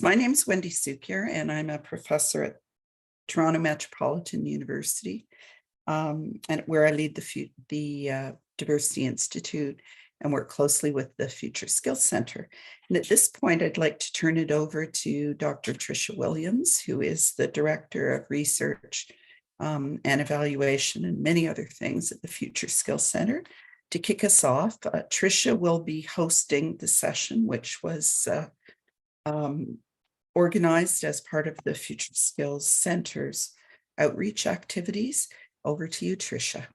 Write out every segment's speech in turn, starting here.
My name's Wendy Sukier, and I'm a professor at Toronto Metropolitan University, and where I lead the Diversity Institute and work closely with the Future Skills Center. And at this point, I'd like to turn it over to Dr. Tricia Williams, who is the Director of Research and Evaluation and many other things at the Future Skills Center. To kick us off, Tricia will be hosting the session, which was organized as part of the Future Skills Center's outreach activities. Over to you, Tricia.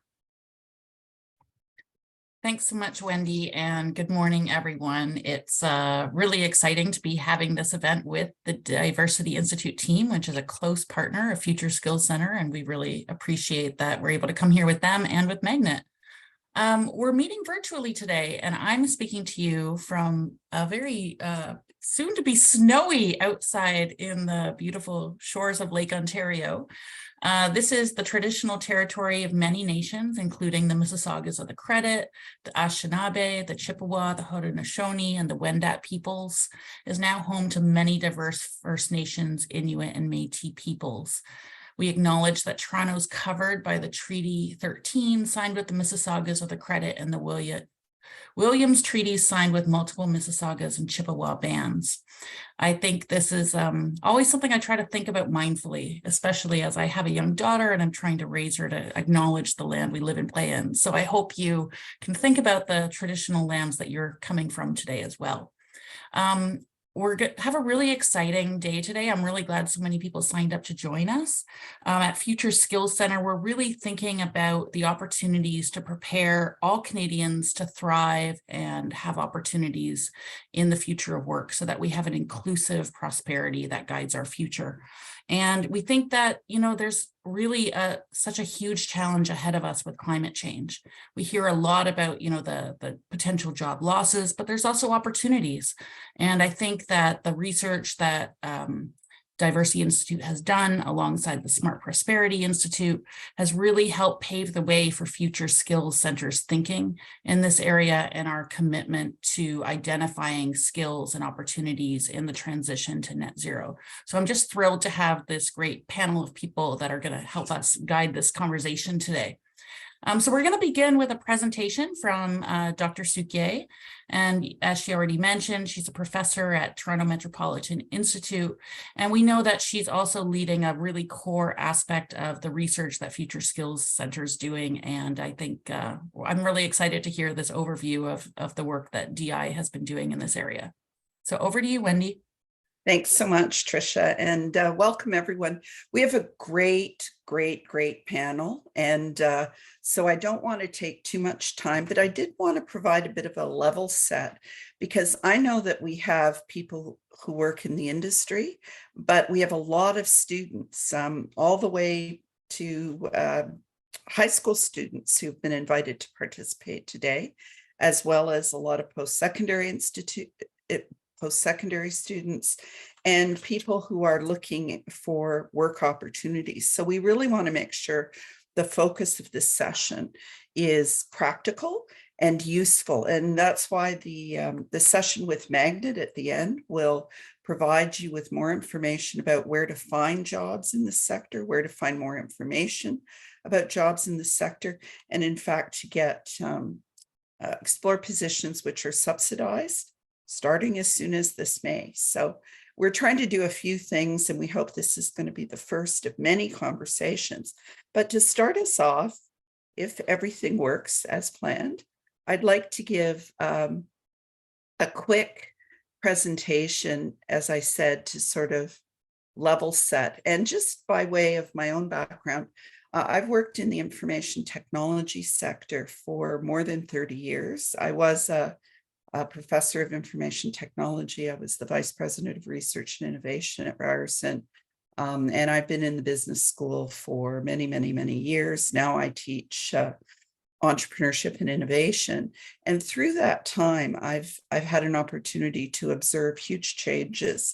Thanks so much, Wendy, and good morning, everyone. It's really exciting to be having this event with the Diversity Institute team, which is a close partner of Future Skills Center, and we really appreciate that we're able to come here with them and with Magnet. We're meeting virtually today, and I'm speaking to you from a very soon to be snowy outside in the beautiful shores of Lake Ontario. This is the traditional territory of many nations, including the Mississaugas of the Credit, the Anishinaabe, the Chippewa, the Haudenosaunee, and the Wendat peoples. It is now home to many diverse First Nations, Inuit, and Métis peoples. We acknowledge that Toronto is covered by the Treaty 13 signed with the Mississaugas of the Credit and the Williams treaties signed with multiple Mississaugas and Chippewa bands. I think this is always something I try to think about mindfully, especially as I have a young daughter and I'm trying to raise her to acknowledge the land we live and play in. So I hope you can think about the traditional lands that you're coming from today as well. We're going to have a really exciting day today. I'm really glad so many people signed up to join us. At Future Skills Center, we're really thinking about the opportunities to prepare all Canadians to thrive and have opportunities in the future of work so that we have an inclusive prosperity that guides our future. And we think that, there's really such a huge challenge ahead of us with climate change. We hear a lot about, the potential job losses, but there's also opportunities. And I think that the research that Diversity Institute has done alongside the Smart Prosperity Institute has really helped pave the way for Future Skills Center's thinking in this area and our commitment to identifying skills and opportunities in the transition to net zero. So I'm just thrilled to have this great panel of people that are going to help us guide this conversation today. So we're going to begin with a presentation from Dr. Sukier. And as she already mentioned, she's a professor at Toronto Metropolitan Institute. And we know that she's also leading a really core aspect of the research that Future Skills Center is doing. And I think I'm really excited to hear this overview of the work that DI has been doing in this area. So over to you, Wendy. Thanks so much, Tricia, and welcome everyone. We have a great panel, and so I don't want to take too much time, but I did want to provide a bit of a level set because I know that we have people who work in the industry, but we have a lot of students, all the way to high school students who've been invited to participate today, as well as a lot of post-secondary students and people who are looking for work opportunities. So we really want to make sure the focus of this session is practical and useful. And that's why the session with Magnet at the end will provide you with more information about where to find jobs in the sector, where to find more information about jobs in the sector, and in fact, to get explore positions which are subsidized starting as soon as this May. So we're trying to do a few things, and we hope this is going to be the first of many conversations. But to start us off, if everything works as planned, I'd like to give a quick presentation, as I said, to sort of level set. And just by way of my own background, I've worked in the information technology sector for more than 30 years. I was a professor of information technology. I was the vice president of research and innovation at Ryerson. And I've been in the business school for many years. Now I teach entrepreneurship and innovation. And through that time, I've had an opportunity to observe huge changes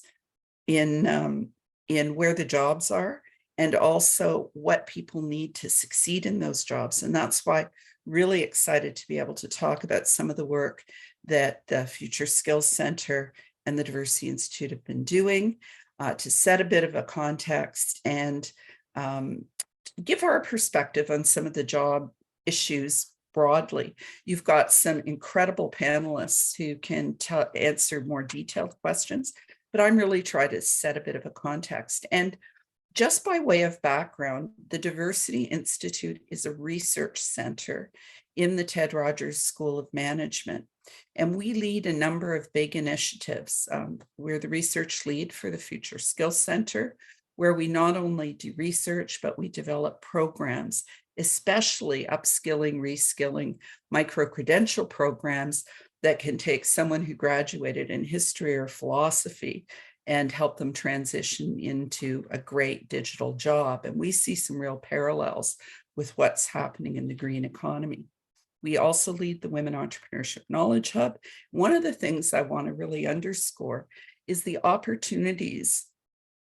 in where the jobs are and also what people need to succeed in those jobs. And that's why really excited to be able to talk about some of the work that the Future Skills Center and the Diversity Institute have been doing to set a bit of a context and give our perspective on some of the job issues broadly. You've got some incredible panelists who can answer more detailed questions, but I'm really trying to set a bit of a context. And just by way of background, the Diversity Institute is a research center in the Ted Rogers School of Management. And we lead a number of big initiatives. We're the research lead for the Future Skills Center, where we not only do research, but we develop programs, especially upskilling, reskilling, micro-credential programs that can take someone who graduated in history or philosophy and help them transition into a great digital job. And we see some real parallels with what's happening in the green economy. We also lead the Women Entrepreneurship Knowledge Hub. One of the things I want to really underscore is the opportunities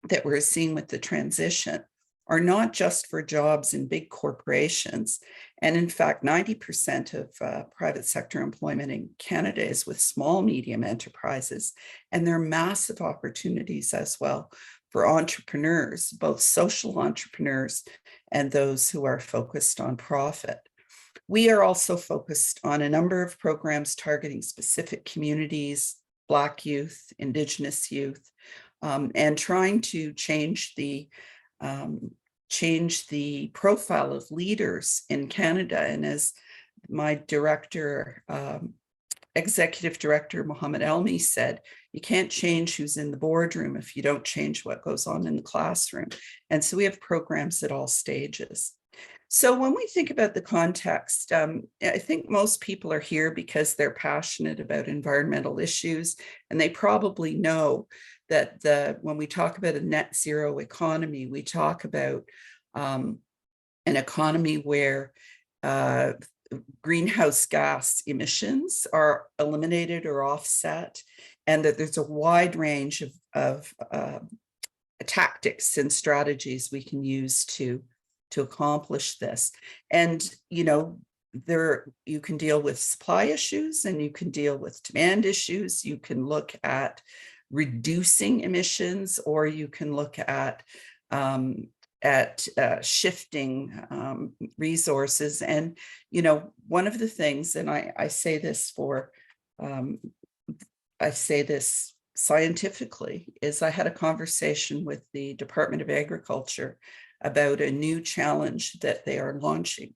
that we're seeing with the transition are not just for jobs in big corporations. And in fact, 90% of private sector employment in Canada is with small, medium enterprises. And there are massive opportunities as well for entrepreneurs, both social entrepreneurs and those who are focused on profit. We are also focused on a number of programs targeting specific communities, Black youth, Indigenous youth, and trying to change the profile of leaders in Canada. And as my director, executive director, Mohammed Elmi said, you can't change who's in the boardroom if you don't change what goes on in the classroom. And so we have programs at all stages. So when we think about the context, I think most people are here because they're passionate about environmental issues, and they probably know that when we talk about a net zero economy, we talk about an economy where greenhouse gas emissions are eliminated or offset, and that there's a wide range of tactics and strategies we can use to accomplish this. And, you know, you can deal with supply issues and you can deal with demand issues. You can look at reducing emissions, or you can look at shifting resources. And, you know, one of the things, and I say this scientifically, is I had a conversation with the Department of Agriculture about a new challenge that they are launching.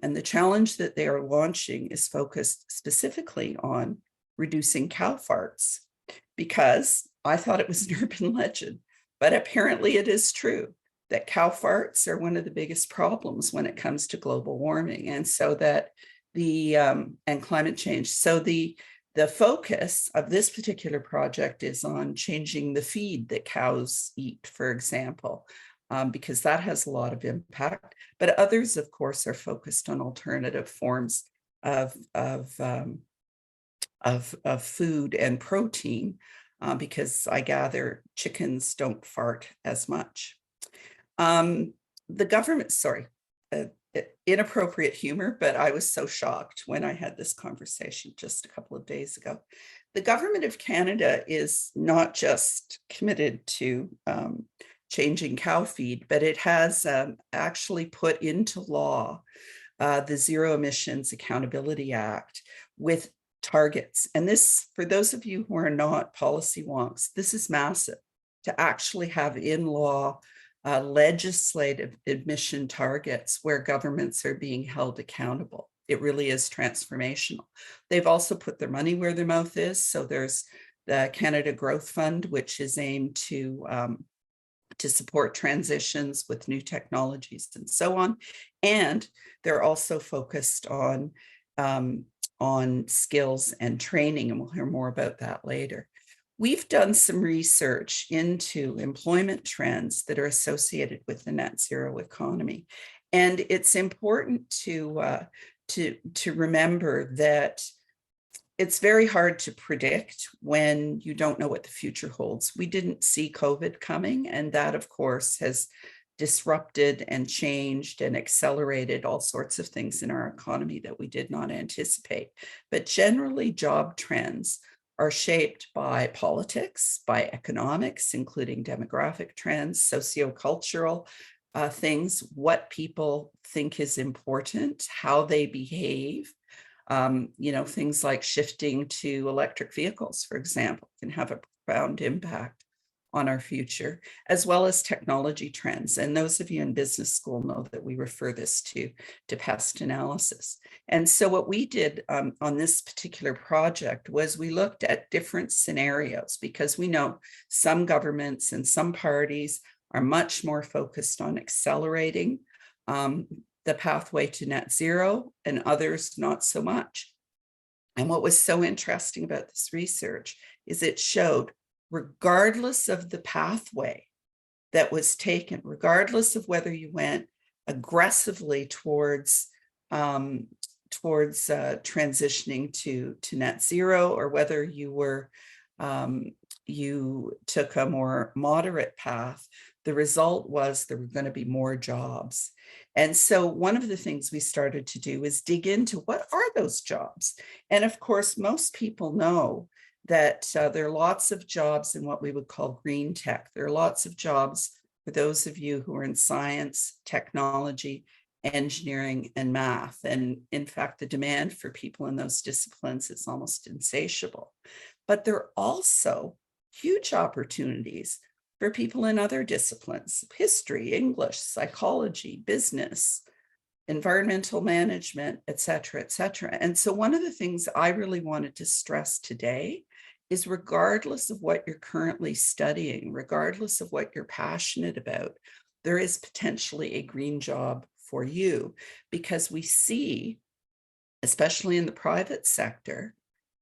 And the challenge that they are launching is focused specifically on reducing cow farts, because I thought it was an urban legend, but apparently it is true that cow farts are one of the biggest problems when it comes to global warming. And so that and climate change. So the focus of this particular project is on changing the feed that cows eat, for example, because that has a lot of impact. But others, of course, are focused on alternative forms of food and protein, because I gather chickens don't fart as much. The government, inappropriate humor, but I was so shocked when I had this conversation just a couple of days ago. The government of Canada is not just committed to changing cow feed, but it has actually put into law the Zero Emissions Accountability Act with targets. And this, for those of you who are not policy wonks, this is massive, to actually have in law legislative emission targets where governments are being held accountable. It really is transformational. They've also put their money where their mouth is. So there's the Canada Growth Fund, which is aimed to support transitions with new technologies and so on. And they're also focused on skills and training, and we'll hear more about that later. We've done some research into employment trends that are associated with the net zero economy. And it's important to remember that it's very hard to predict when you don't know what the future holds. We didn't see COVID coming, and that, of course, has disrupted and changed and accelerated all sorts of things in our economy that we did not anticipate. But generally, job trends are shaped by politics, by economics, including demographic trends, sociocultural things, what people think is important, how they behave. Things like shifting to electric vehicles, for example, can have a profound impact on our future, as well as technology trends. And those of you in business school know that we refer this to pest analysis. And so what we did on this particular project was we looked at different scenarios, because we know some governments and some parties are much more focused on accelerating the pathway to net zero, and others not so much. And what was so interesting about this research is it showed, regardless of the pathway that was taken, regardless of whether you went aggressively towards transitioning to net zero, or whether you took a more moderate path, the result was there were going to be more jobs. And so one of the things we started to do is dig into what are those jobs. And of course, most people know that there are lots of jobs in what we would call green tech. There are lots of jobs for those of you who are in science, technology, engineering, and math. And in fact, the demand for people in those disciplines is almost insatiable. But there are also huge opportunities for people in other disciplines: history, English, psychology, business, environmental management, et cetera, et cetera. And so one of the things I really wanted to stress today is, regardless of what you're currently studying, regardless of what you're passionate about, there is potentially a green job for you, because we see, especially in the private sector,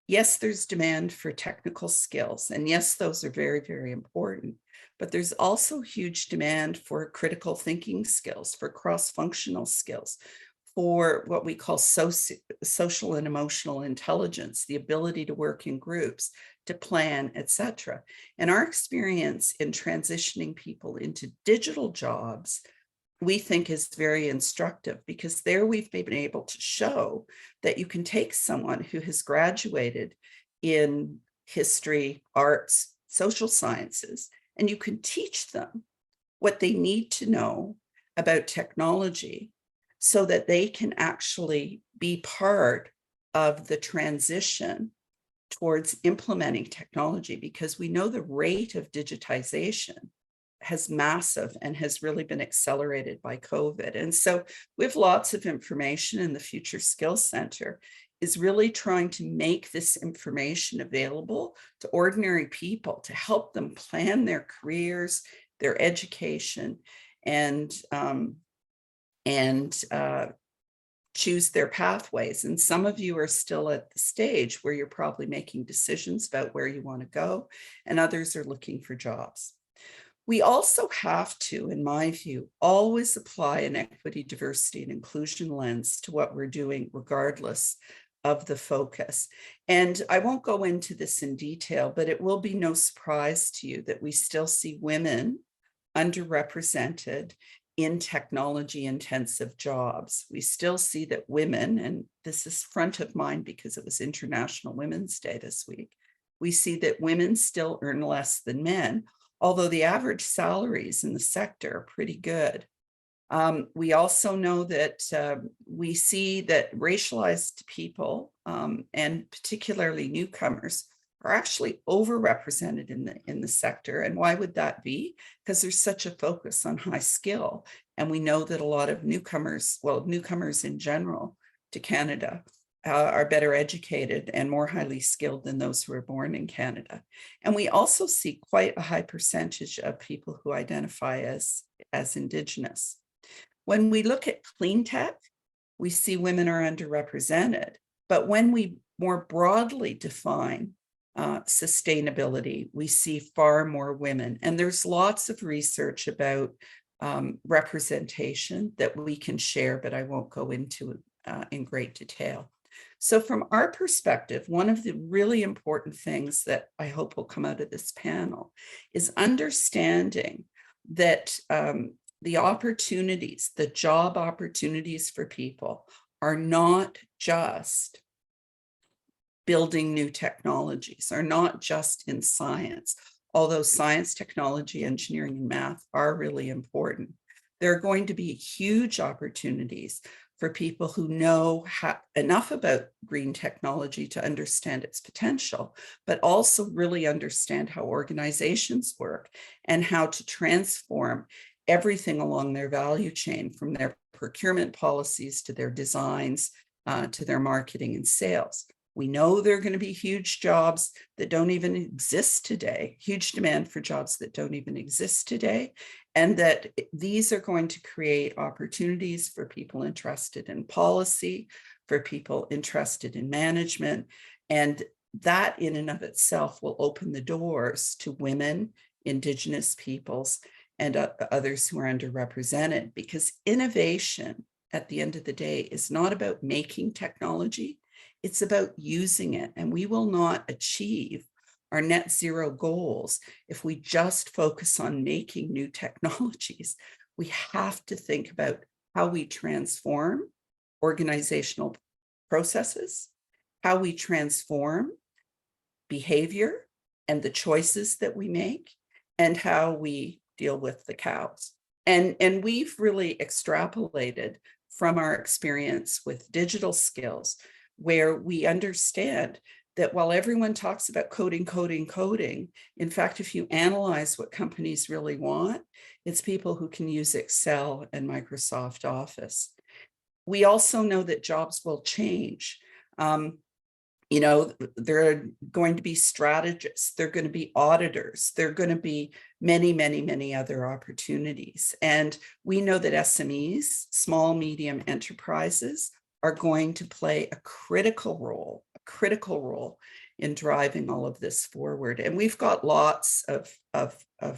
yes, there's demand for technical skills. And yes, those are very, very important. But there's also huge demand for critical thinking skills, for cross-functional skills, for what we call social and emotional intelligence, the ability to work in groups, to plan, etc. And our experience in transitioning people into digital jobs, we think, is very instructive, because there we've been able to show that you can take someone who has graduated in history, arts, social sciences, and you can teach them what they need to know about technology so that they can actually be part of the transition towards implementing technology, because we know the rate of digitization has massive and has really been accelerated by COVID. And so we have lots of information, and the Future Skills Center is really trying to make this information available to ordinary people to help them plan their careers, their education, and choose their pathways. And some of you are still at the stage where you're probably making decisions about where you want to go, and others are looking for jobs. We also have to, in my view, always apply an equity, diversity, and inclusion lens to what we're doing, regardless of the focus. And I won't go into this in detail, but it will be no surprise to you that we still see women underrepresented in technology-intensive jobs. We still see that women, and this is front of mind because it was International Women's Day this week, we see that women still earn less than men, although the average salaries in the sector are pretty good. We also know that we see that racialized people, and particularly newcomers, are actually overrepresented in the sector. And why would that be? Because there's such a focus on high skill. And we know that a lot of newcomers in general to Canada, are better educated and more highly skilled than those who are born in Canada. And we also see quite a high percentage of people who identify as Indigenous. When we look at clean tech, we see women are underrepresented. But when we more broadly define sustainability, we see far more women. And there's lots of research about representation that we can share, but I won't go into in great detail. So from our perspective, one of the really important things that I hope will come out of this panel is understanding that the opportunities, the job opportunities for people, are not just building new technologies, are not just in science, although science, technology, engineering, and math are really important. There are going to be huge opportunities for people who know enough about green technology to understand its potential, but also really understand how organizations work and how to transform everything along their value chain, from their procurement policies to their designs, to their marketing and sales. We know there are going to be huge jobs that don't even exist today, huge demand for jobs that don't even exist today, and that these are going to create opportunities for people interested in policy, for people interested in management, and that in and of itself will open the doors to women, Indigenous peoples, and others who are underrepresented, because innovation at the end of the day is not about making technology, it's about using it. And we will not achieve our net zero goals if we just focus on making new technologies. We have to think about how we transform organizational processes, how we transform behavior and the choices that we make, and how we deal with the cows. And we've really extrapolated from our experience with digital skills, where we understand that while everyone talks about coding, in fact, if you analyze what companies really want, it's people who can use Excel and Microsoft Office. We also know that jobs will change. There are going to be strategists, there are going to be auditors, there are going to be many other opportunities. And we know that SMEs, small, medium enterprises, are going to play a critical role in driving all of this forward. And we've got lots of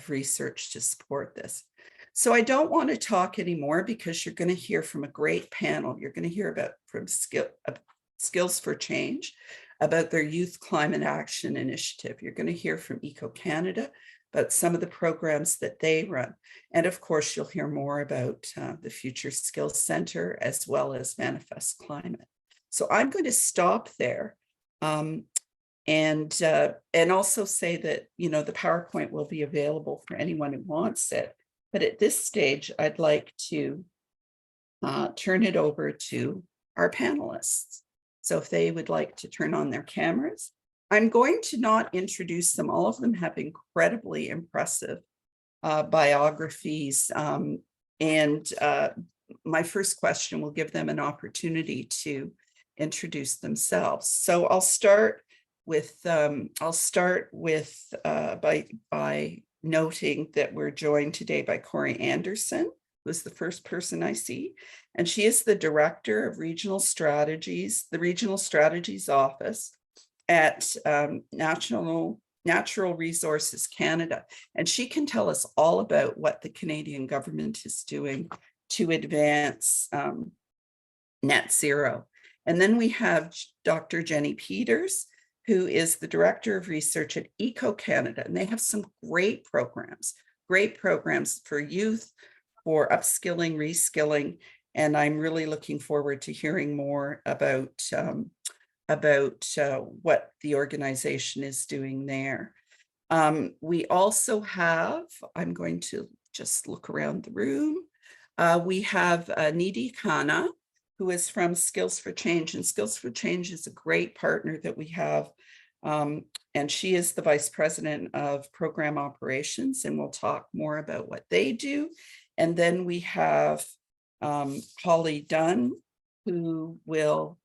research to support this. So I don't want to talk anymore, because you're going to hear from a great panel. You're going to hear from Skills for Change, about their Youth Climate Action Initiative. You're going to hear from Eco Canada about some of the programs that they run. And of course, you'll hear more about the Future Skills Center, as well as Manifest Climate. So I'm going to stop there, and also say that, the PowerPoint will be available for anyone who wants it. But at this stage, I'd like to turn it over to our panelists. So if they would like to turn on their cameras. I'm going to not introduce them. All of them have incredibly impressive biographies. And my first question will give them an opportunity to introduce themselves. So I'll start with by noting that we're joined today by Corey Anderson, who's the first person I see. And she is the Director of Regional Strategies, the Regional Strategies Office at Natural Resources Canada. And she can tell us all about what the Canadian government is doing to advance net zero. And then we have Dr. Jenny Peters, who is the Director of Research at Eco Canada. And they have some great programs for youth, for upskilling, reskilling. And I'm really looking forward to hearing more about what the organization is doing there. We also have, I'm going to just look around the room. We have Nidhi Khanna, who is from Skills for Change. And Skills for Change is a great partner that we have. And she is the Vice President of Program Operations, and we'll talk more about what they do. And then we have Holly Dunn, who will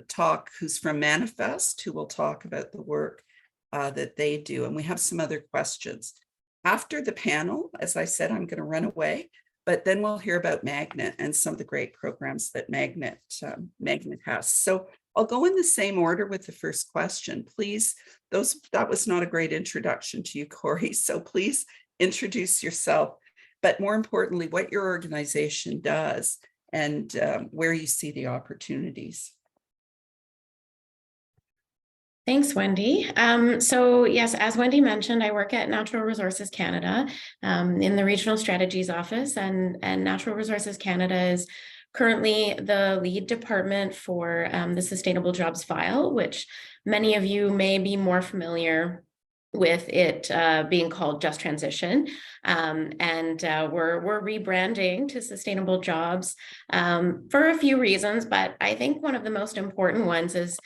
talk, who's from Manifest, who will talk about the work that they do. And we have some other questions. After the panel, as I said, I'm going to run away, but then we'll hear about Magnet and some of the great programs that Magnet has. So I'll go in the same order with the first question. Please, that was not a great introduction to you, Corey, so please introduce yourself, but more importantly, what your organization does and where you see the opportunities. Thanks, Wendy. So yes, as Wendy mentioned, I work at Natural Resources Canada in the Regional Strategies Office, and Natural Resources Canada is currently the lead department for the Sustainable Jobs File, which many of you may be more familiar with it being called Just Transition. We're rebranding to Sustainable Jobs for a few reasons, but I think one of the most important ones is,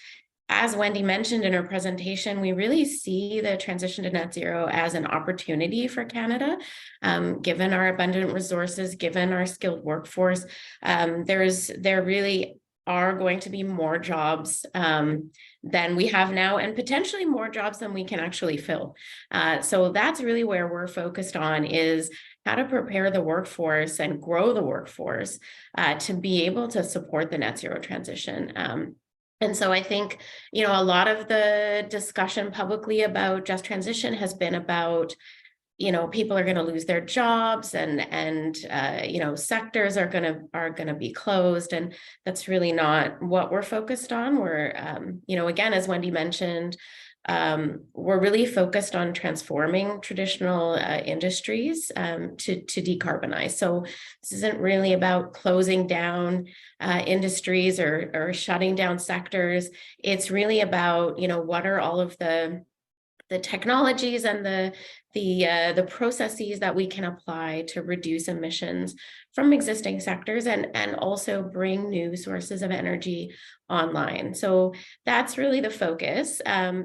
as Wendy mentioned in her presentation, we really see the transition to net zero as an opportunity for Canada, given our abundant resources, given our skilled workforce. There really are going to be more jobs than we have now, and potentially more jobs than we can actually fill. So that's really where we're focused on, is how to prepare the workforce and grow the workforce to be able to support the net zero transition. And so I think, a lot of the discussion publicly about just transition has been about, people are going to lose their jobs and sectors are going to be closed. And that's really not what we're focused on. We're, again, as Wendy mentioned, we're really focused on transforming traditional industries to decarbonize. So this isn't really about closing down industries or shutting down sectors. It's really about, what are all of the technologies and the processes that we can apply to reduce emissions from existing sectors and also bring new sources of energy online. So that's really the focus.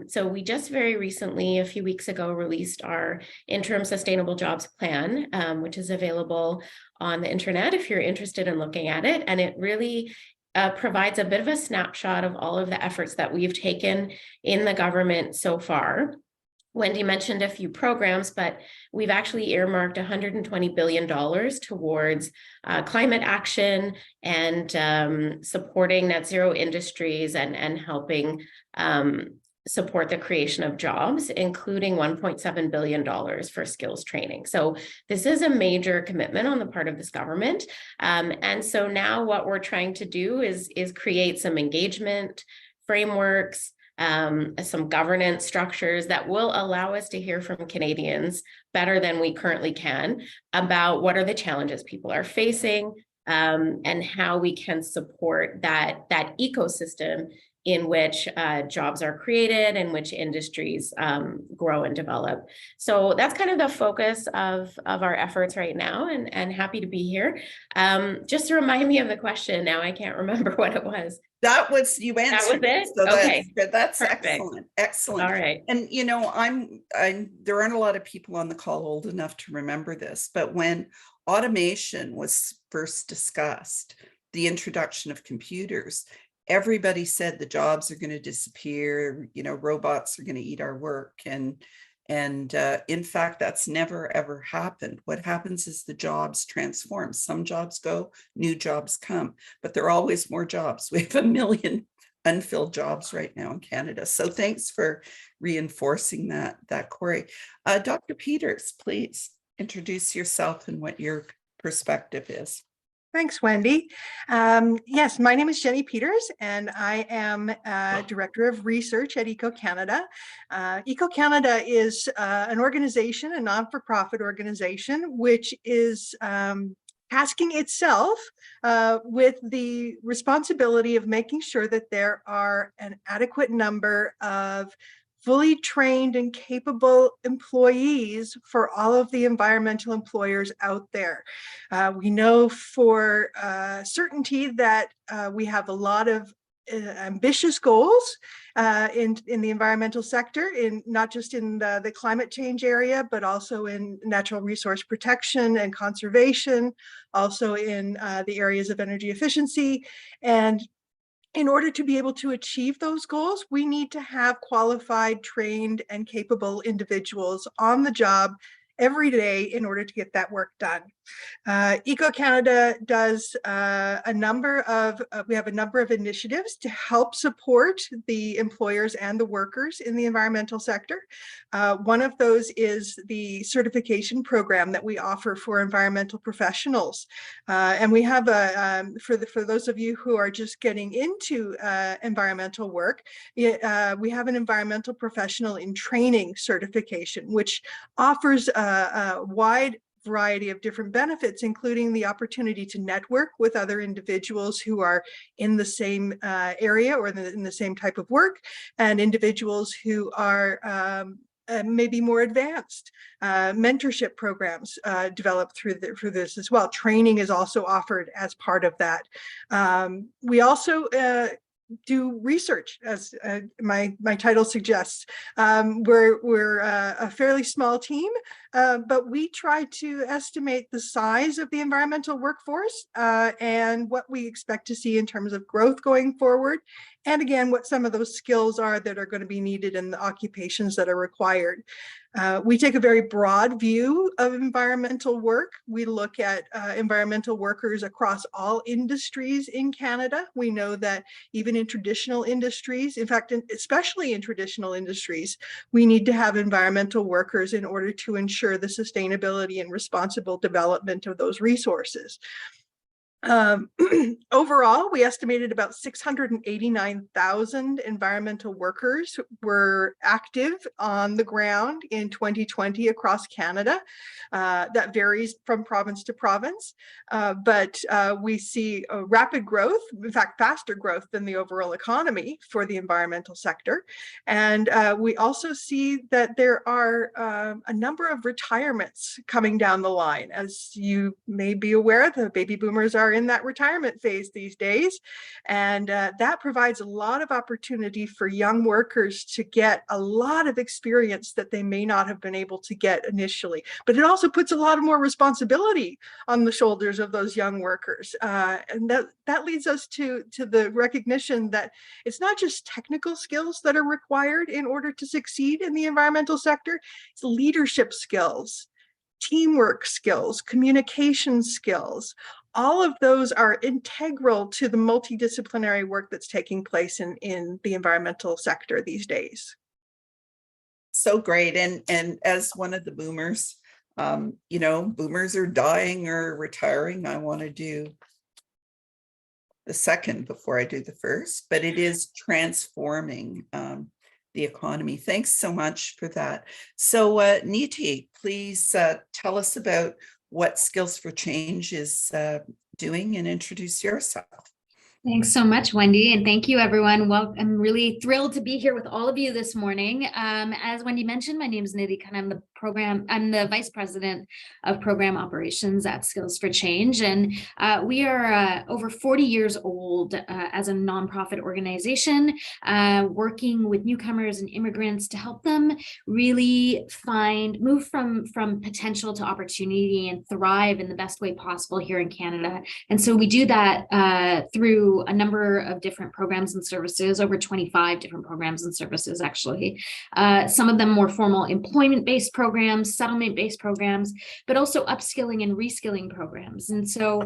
So we just very recently, a few weeks ago, released our interim sustainable jobs plan, which is available on the internet if you're interested in looking at it. And it really provides a bit of a snapshot of all of the efforts that we've taken in the government so far. Wendy mentioned a few programs, but we've actually earmarked $120 billion towards climate action and supporting net zero industries and helping support the creation of jobs, including $1.7 billion for skills training. So this is a major commitment on the part of this government. And so now what we're trying to do is create some engagement frameworks, some governance structures that will allow us to hear from Canadians better than we currently can about what are the challenges people are facing, and how we can support that ecosystem in which jobs are created, in which industries grow and develop. So that's kind of the focus of our efforts right now, and happy to be here. Just to remind me of the question now, I can't remember what it was. That was, you answered. That was it? So Okay. That's Perfect. excellent. All right. And there aren't a lot of people on the call old enough to remember this, but when automation was first discussed, the introduction of computers, everybody said the jobs are going to disappear, robots are going to eat our work. And in fact, that's never, ever happened. What happens is the jobs transform. Some jobs go, new jobs come, but there are always more jobs. We have 1 million unfilled jobs right now in Canada. So thanks for reinforcing that, Corey. Dr. Peters, please introduce yourself and what your perspective is. Thanks, Wendy. Yes, my name is Jenny Peters, and I am Director of Research at EcoCanada. EcoCanada is an organization, a non-for-profit organization, which is tasking itself with the responsibility of making sure that there are an adequate number of fully trained and capable employees for all of the environmental employers out there. We know for certainty that we have a lot of ambitious goals in the environmental sector, in not just in the climate change area, but also in natural resource protection and conservation, also in the areas of energy efficiency. And in order to be able to achieve those goals, we need to have qualified, trained, and capable individuals on the job every day in order to get that work done. EcoCanada does we have a number of initiatives to help support the employers and the workers in the environmental sector. One of those is the certification program that we offer for environmental professionals. And we have for those of you who are just getting into environmental work, we have an environmental professional in training certification, which offers a wide variety of different benefits, including the opportunity to network with other individuals who are in the same area or in the same type of work, and individuals who are maybe more advanced. Mentorship programs developed through this as well. Training is also offered as part of that. We also do research, as my title suggests. We're a fairly small team, but we try to estimate the size of the environmental workforce and what we expect to see in terms of growth going forward. And again, what some of those skills are that are going to be needed in the occupations that are required. We take a very broad view of environmental work. We look at environmental workers across all industries in Canada. We know that even in traditional industries, in fact, especially in traditional industries, we need to have environmental workers in order to ensure the sustainability and responsible development of those resources. Overall, we estimated about 689,000 environmental workers were active on the ground in 2020 across Canada. That varies from province to province, but we see a rapid growth, in fact, faster growth than the overall economy for the environmental sector. And we also see that there are a number of retirements coming down the line. As you may be aware, the baby boomers are in that retirement phase these days, and that provides a lot of opportunity for young workers to get a lot of experience that they may not have been able to get initially. But it also puts a lot of more responsibility on the shoulders of those young workers, and that leads us to the recognition that it's not just technical skills that are required in order to succeed in the environmental sector. It's leadership skills, teamwork skills, communication skills. All of those are integral to the multidisciplinary work that's taking place in the environmental sector these days. So great. And as one of the boomers, boomers are dying or retiring. I want to do the second before I do the first, but it is transforming the economy. Thanks so much for that. So Niti, please tell us about what Skills for Change is doing and introduce yourself. Thanks so much, Wendy, and thank you, everyone. Well, I'm really thrilled to be here with all of you this morning. As Wendy mentioned, my name is Nidhi Khan. I'm the Vice President of Program Operations at Skills for Change, and we are over 40 years old as a nonprofit organization, working with newcomers and immigrants to help them really move from potential to opportunity and thrive in the best way possible here in Canada. And so we do that through a number of different programs and services, over 25 different programs and services, actually. Some of them more formal employment-based programs, settlement-based programs, but also upskilling and reskilling programs. And so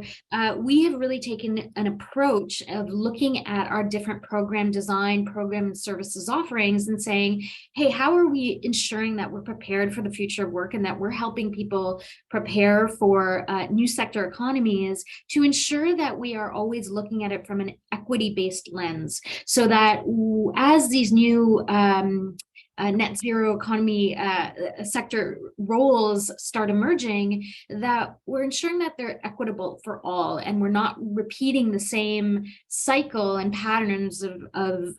we have really taken an approach of looking at our different program design, program and services offerings and saying, hey, how are we ensuring that we're prepared for the future of work and that we're helping people prepare for new sector economies to ensure that we are always looking at it from an equity-based lens, so that as these new net zero economy sector roles start emerging, that we're ensuring that they're equitable for all, and we're not repeating the same cycle and patterns of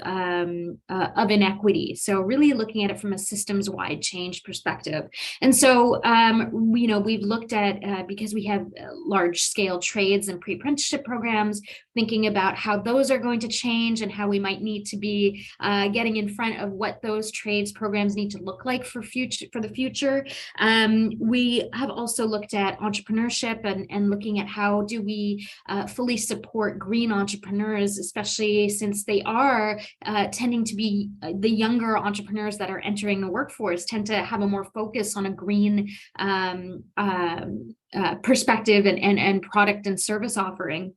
inequity. So really looking at it from a systems-wide change perspective. And so, we've looked at, because we have large-scale trades and pre-apprenticeship programs, thinking about how those are going to change and how we might need to be getting in front of what those trades programs need to look like for the future. We have also looked at entrepreneurship and looking at how do we fully support green entrepreneurs, especially since they are tending to be the younger entrepreneurs that are entering the workforce tend to have a more focus on a green perspective and product and service offering.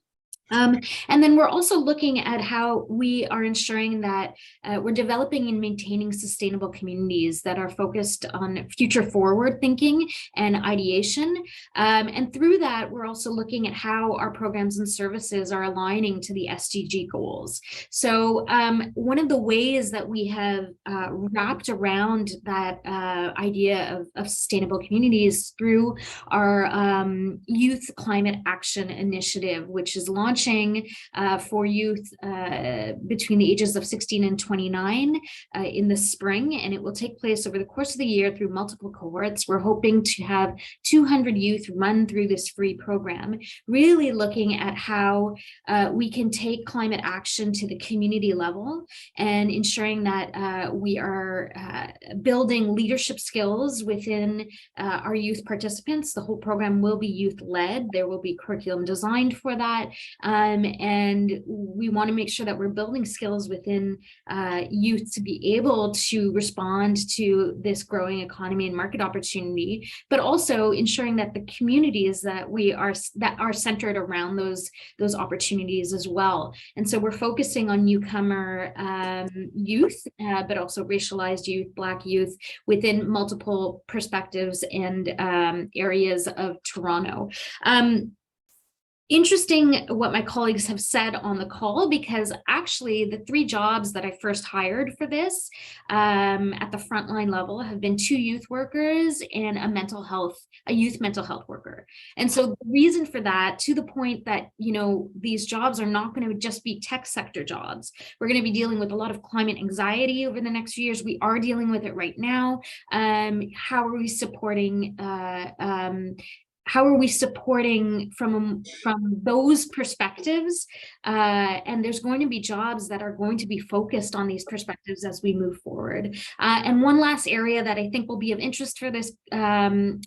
And then we're also looking at how we are ensuring that we're developing and maintaining sustainable communities that are focused on future forward thinking and ideation. And through that, we're also looking at how our programs and services are aligning to the SDG goals. So one of the ways that we have wrapped around that idea of sustainable communities through our Youth Climate Action Initiative, which is launching for youth between the ages of 16 and 29 in the spring, and it will take place over the course of the year through multiple cohorts. We're hoping to have 200 youth run through this free program, really looking at how we can take climate action to the community level and ensuring that we are building leadership skills within our youth participants. The whole program will be youth-led. There will be curriculum designed for that. And we want to make sure that we're building skills within youth to be able to respond to this growing economy and market opportunity, but also ensuring that the communities that are centered around those opportunities as well. And so we're focusing on newcomer youth, but also racialized youth, Black youth within multiple perspectives and areas of Toronto. Interesting what my colleagues have said on the call, because actually the 3 jobs that I first hired for this at the frontline level have been 2 youth workers and a youth mental health worker. And so the reason for that, to the point that, you know, these jobs are not going to just be tech sector jobs. We're going to be dealing with a lot of climate anxiety over the next few years. We are dealing with it right now. How are we supporting from those perspectives? And there's going to be jobs that are going to be focused on these perspectives as we move forward. And one last area that I think will be of interest for this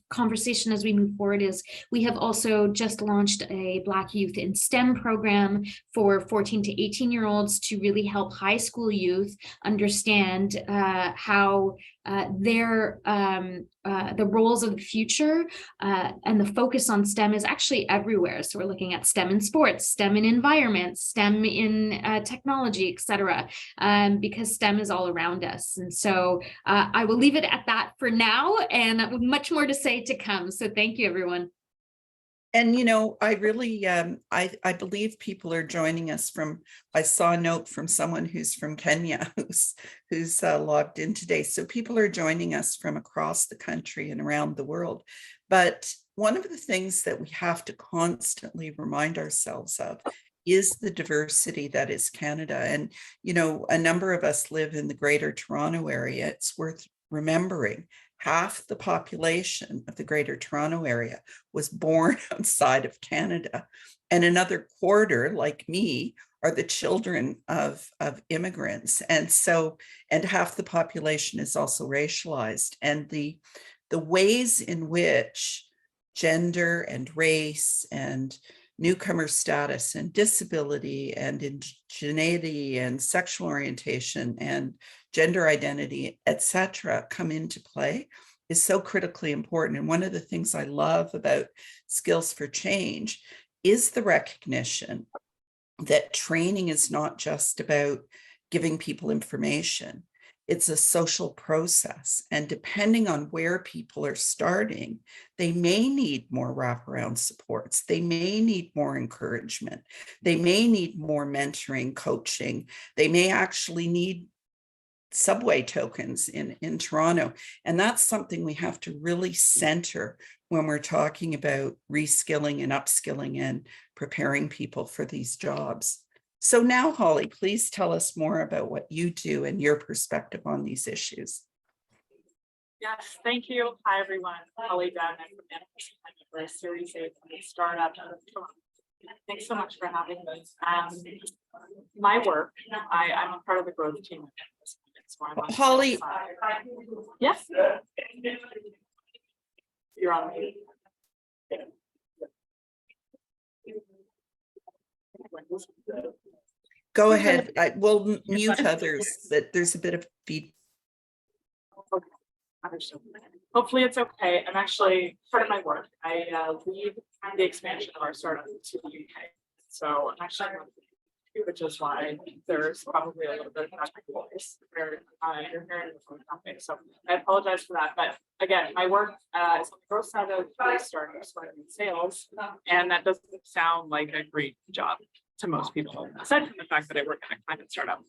conversation as we move forward is we have also just launched a Black Youth in STEM program for 14 to 18-year-olds to really help high school youth understand how the roles of the future and the focus on STEM is actually everywhere. So we're looking at STEM in sports, STEM in environment, STEM in technology, et cetera, because STEM is all around us. And so I will leave it at that for now, and much more to say to come. So thank you, everyone. And, you know, I really, I believe people are joining us from, I saw a note from someone who's from Kenya, who's logged in today. So people are joining us from across the country and around the world. But one of the things that we have to constantly remind ourselves of is the diversity that is Canada. And, you know, a number of us live in the Greater Toronto area. It's worth remembering half the population of the Greater Toronto area was born outside of Canada. And another quarter, like me, are the children of immigrants. And so, and half the population is also racialized. And the ways in which gender and race and newcomer status and disability and indigeneity and sexual orientation and gender identity, etc., come into play is so critically important. And one of the things I love about Skills for Change is the recognition that training is not just about giving people information. It's a social process. And depending on where people are starting, they may need more wraparound supports. They may need more encouragement. They may need more mentoring, coaching. They may actually need subway tokens in Toronto. And that's something we have to really center when we're talking about reskilling and upskilling and preparing people for these jobs. So now, Holly, please tell us more about what you do and your perspective on these issues. Yes, thank you. Hi, everyone. Holly Dunn, I'm for a Series A startup out of Toronto. Thanks so much for having me. My work, I'm a part of the growth team. Holly. Yes. You're on mute. Go ahead. We'll mute others, but there's a bit of feedback. Okay. Understood. Hopefully it's okay. I'm actually part of my work. I lead the expansion of our startup to the UK. So I'm actually, which is why there's probably a little bit of background noise where you're hearing the phone company. So I apologize for that. But again, my work is on the growth side of startups, in sales, and that doesn't sound like a great job to most people, aside from the fact that I work in a climate startup.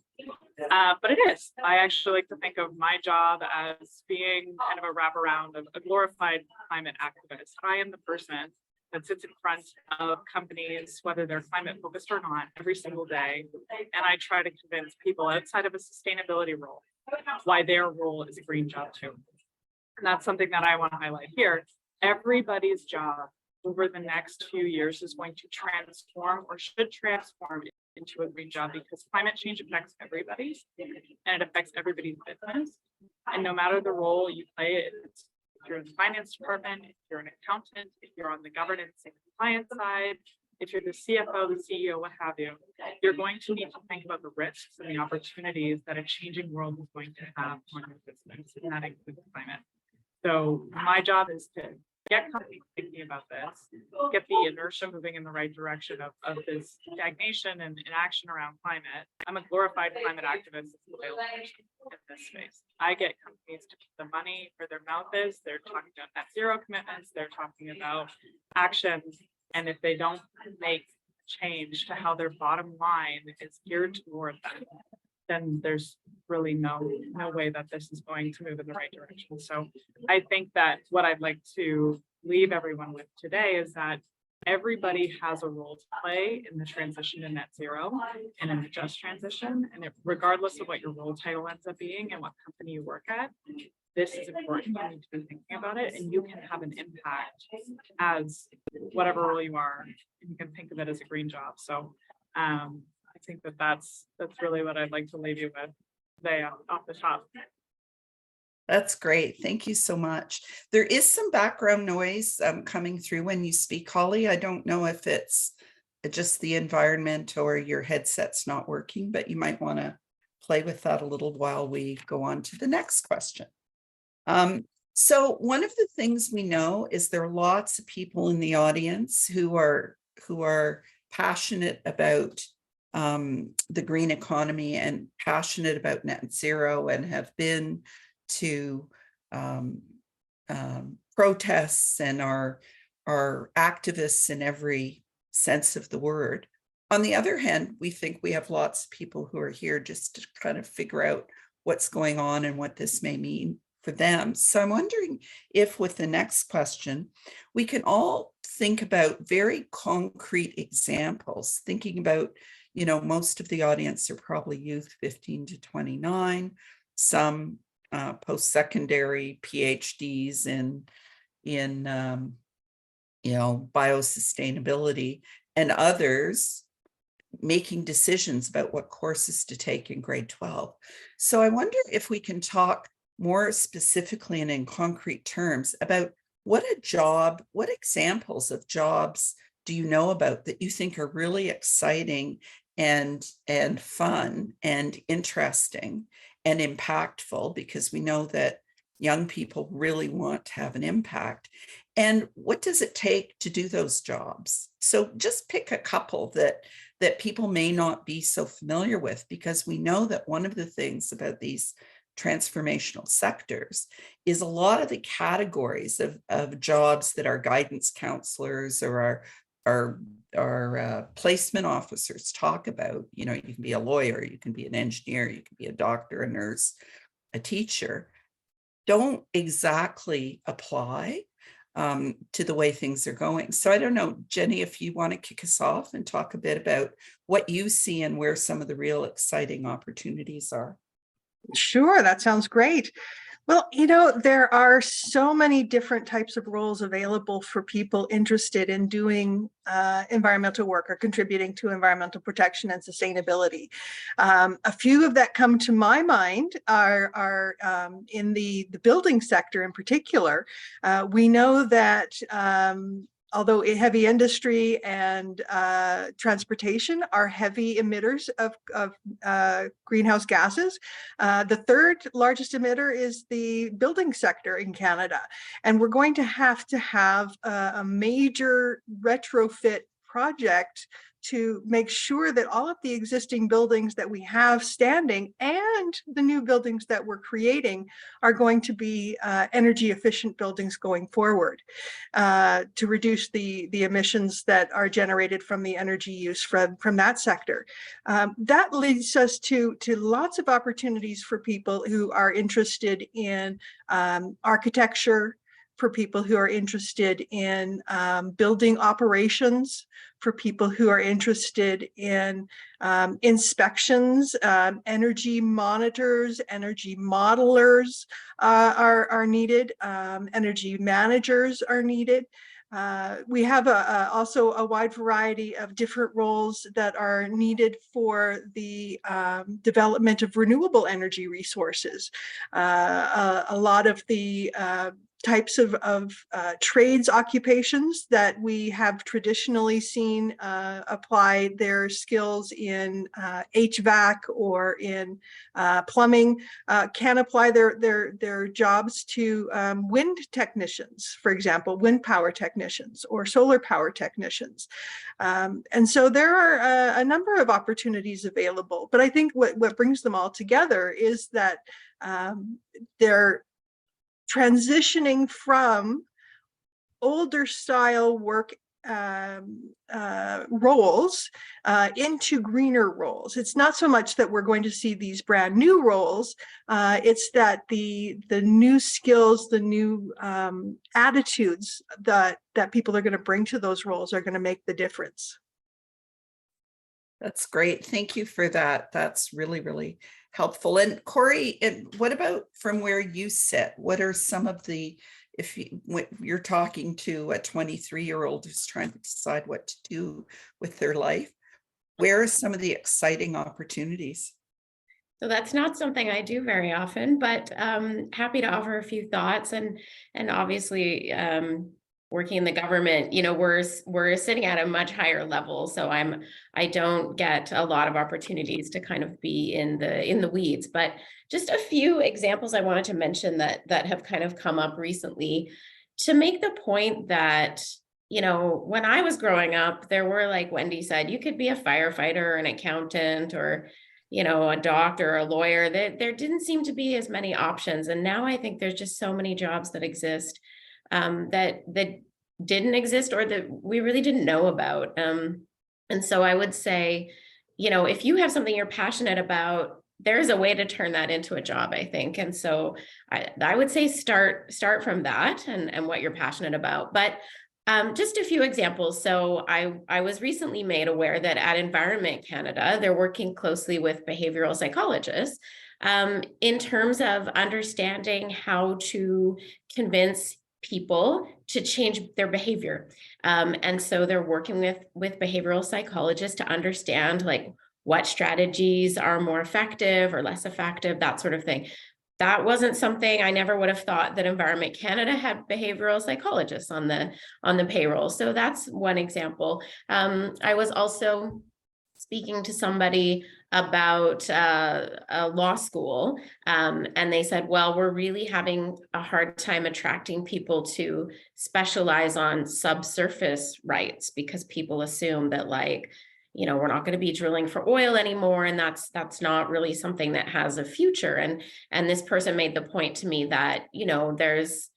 But it is. I actually like to think of my job as being kind of a wraparound of a glorified climate activist. I am the person that sits in front of companies, whether they're climate focused or not, every single day. And I try to convince people outside of a sustainability role why their role is a green job too. And that's something that I want to highlight here. Everybody's job over the next few years is going to transform or should transform into a green job, because climate change affects everybody and it affects everybody's business. And no matter the role you play, if you're in the finance department, if you're an accountant, if you're on the governance and compliance side, if you're the CFO, the CEO, what have you, you're going to need to think about the risks and the opportunities that a changing world is going to have on your business, and that includes climate. So my job is to get companies thinking about this, get the inertia moving in the right direction of this stagnation and inaction around climate. I'm a glorified climate activist in this space. I get companies to put the money where their mouth is. They're talking about net zero commitments. They're talking about actions. And if they don't make change to how their bottom line is geared toward that, then there's really no way that this is going to move in the right direction. So I think that what I'd like to leave everyone with today is that everybody has a role to play in the transition to net zero and in the just transition. And regardless of what your role title ends up being and what company you work at, this is important. You need to be thinking about it, and you can have an impact as whatever role you are. And you can think of it as a green job. So I think that that's really what I'd like to leave you with today off the top. That's great. Thank you so much. There is some background noise coming through when you speak, Holly. I don't know if it's just the environment or your headset's not working, but you might want to play with that a little while we go on to the next question. So one of the things we know is there are lots of people in the audience who are passionate about the green economy and passionate about net zero and have been to protests and are activists in every sense of the word. On the other hand, we think we have lots of people who are here just to kind of figure out what's going on and what this may mean for them. So I'm wondering if with the next question, we can all think about very concrete examples, thinking about, you know, most of the audience are probably youth 15 to 29, some post-secondary PhDs in biosustainability, and others making decisions about what courses to take in grade 12. So I wonder if we can talk more specifically and in concrete terms about what examples of jobs do you know about that you think are really exciting and fun and interesting and impactful, because we know that young people really want to have an impact. And what does it take to do those jobs? So just pick a couple that people may not be so familiar with, because we know that one of the things about these transformational sectors is a lot of the categories of jobs that our guidance counselors or our placement officers talk about. You know, you can be a lawyer, you can be an engineer, you can be a doctor, a nurse, a teacher, don't exactly apply to the way things are going. So I don't know, Jenny, if you want to kick us off and talk a bit about what you see and where some of the real exciting opportunities are. Sure, that sounds great. Well, you know, there are so many different types of roles available for people interested in doing environmental work or contributing to environmental protection and sustainability. A few of that come to my mind are in the building sector in particular. We know that although heavy industry and transportation are heavy emitters of greenhouse gases, the third largest emitter is the building sector in Canada. And we're going to have a major retrofit project to make sure that all of the existing buildings that we have standing and the new buildings that we're creating are going to be energy efficient buildings going forward, to reduce the emissions that are generated from the energy use from that sector. That leads us to lots of opportunities for people who are interested in architecture, for people who are interested in building operations, for people who are interested in inspections, energy monitors, energy modelers are needed, energy managers are needed. We have also a wide variety of different roles that are needed for the development of renewable energy resources. A lot of the types of trades occupations that we have traditionally seen apply their skills in HVAC or in plumbing can apply their jobs to wind technicians, for example, wind power technicians or solar power technicians. And so there are a number of opportunities available, but I think what brings them all together is that they're transitioning from older style work roles into greener roles. It's not so much that we're going to see these brand new roles, it's that the new skills, the new attitudes that people are going to bring to those roles are going to make the difference. That's great. Thank you for that. That's really, really helpful. And Corey, what about from where you sit? What are some of the, when you're talking to a 23-year-old who's trying to decide what to do with their life, where are some of the exciting opportunities? So that's not something I do very often, but happy to offer a few thoughts. And obviously, working in the government, you know, we're sitting at a much higher level. So I don't get a lot of opportunities to kind of be in the weeds, but just a few examples I wanted to mention that have kind of come up recently to make the point that, you know, when I was growing up, there were, like Wendy said, you could be a firefighter, an accountant, or, you know, a doctor, or a lawyer. There didn't seem to be as many options. And now I think there's just so many jobs that exist that didn't exist or that we really didn't know about. And so I would say, you know, if you have something you're passionate about, there's a way to turn that into a job, I think. And so I would say start from that and what you're passionate about. But just a few examples. So I was recently made aware that at Environment Canada, they're working closely with behavioral psychologists in terms of understanding how to convince people to change their behavior. And so they're working with behavioral psychologists to understand like what strategies are more effective or less effective, that sort of thing. That wasn't something I never would have thought that Environment Canada had behavioral psychologists on the payroll. So that's one example. I was also speaking to somebody about a law school, and they said, well, we're really having a hard time attracting people to specialize on subsurface rights because people assume that, like, you know, we're not going to be drilling for oil anymore, and that's not really something that has a future. And this person made the point to me that, you know, there's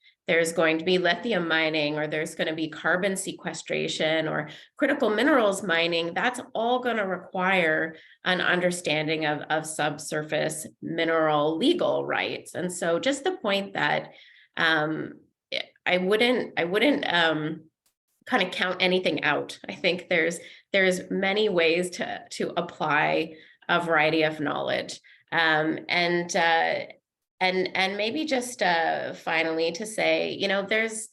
going to be lithium mining, or there's going to be carbon sequestration or critical minerals mining. That's all going to require an understanding of subsurface mineral legal rights. And so just the point that I wouldn't kind of count anything out. I think there's many ways to apply a variety of knowledge. And maybe just finally to say, you know, there's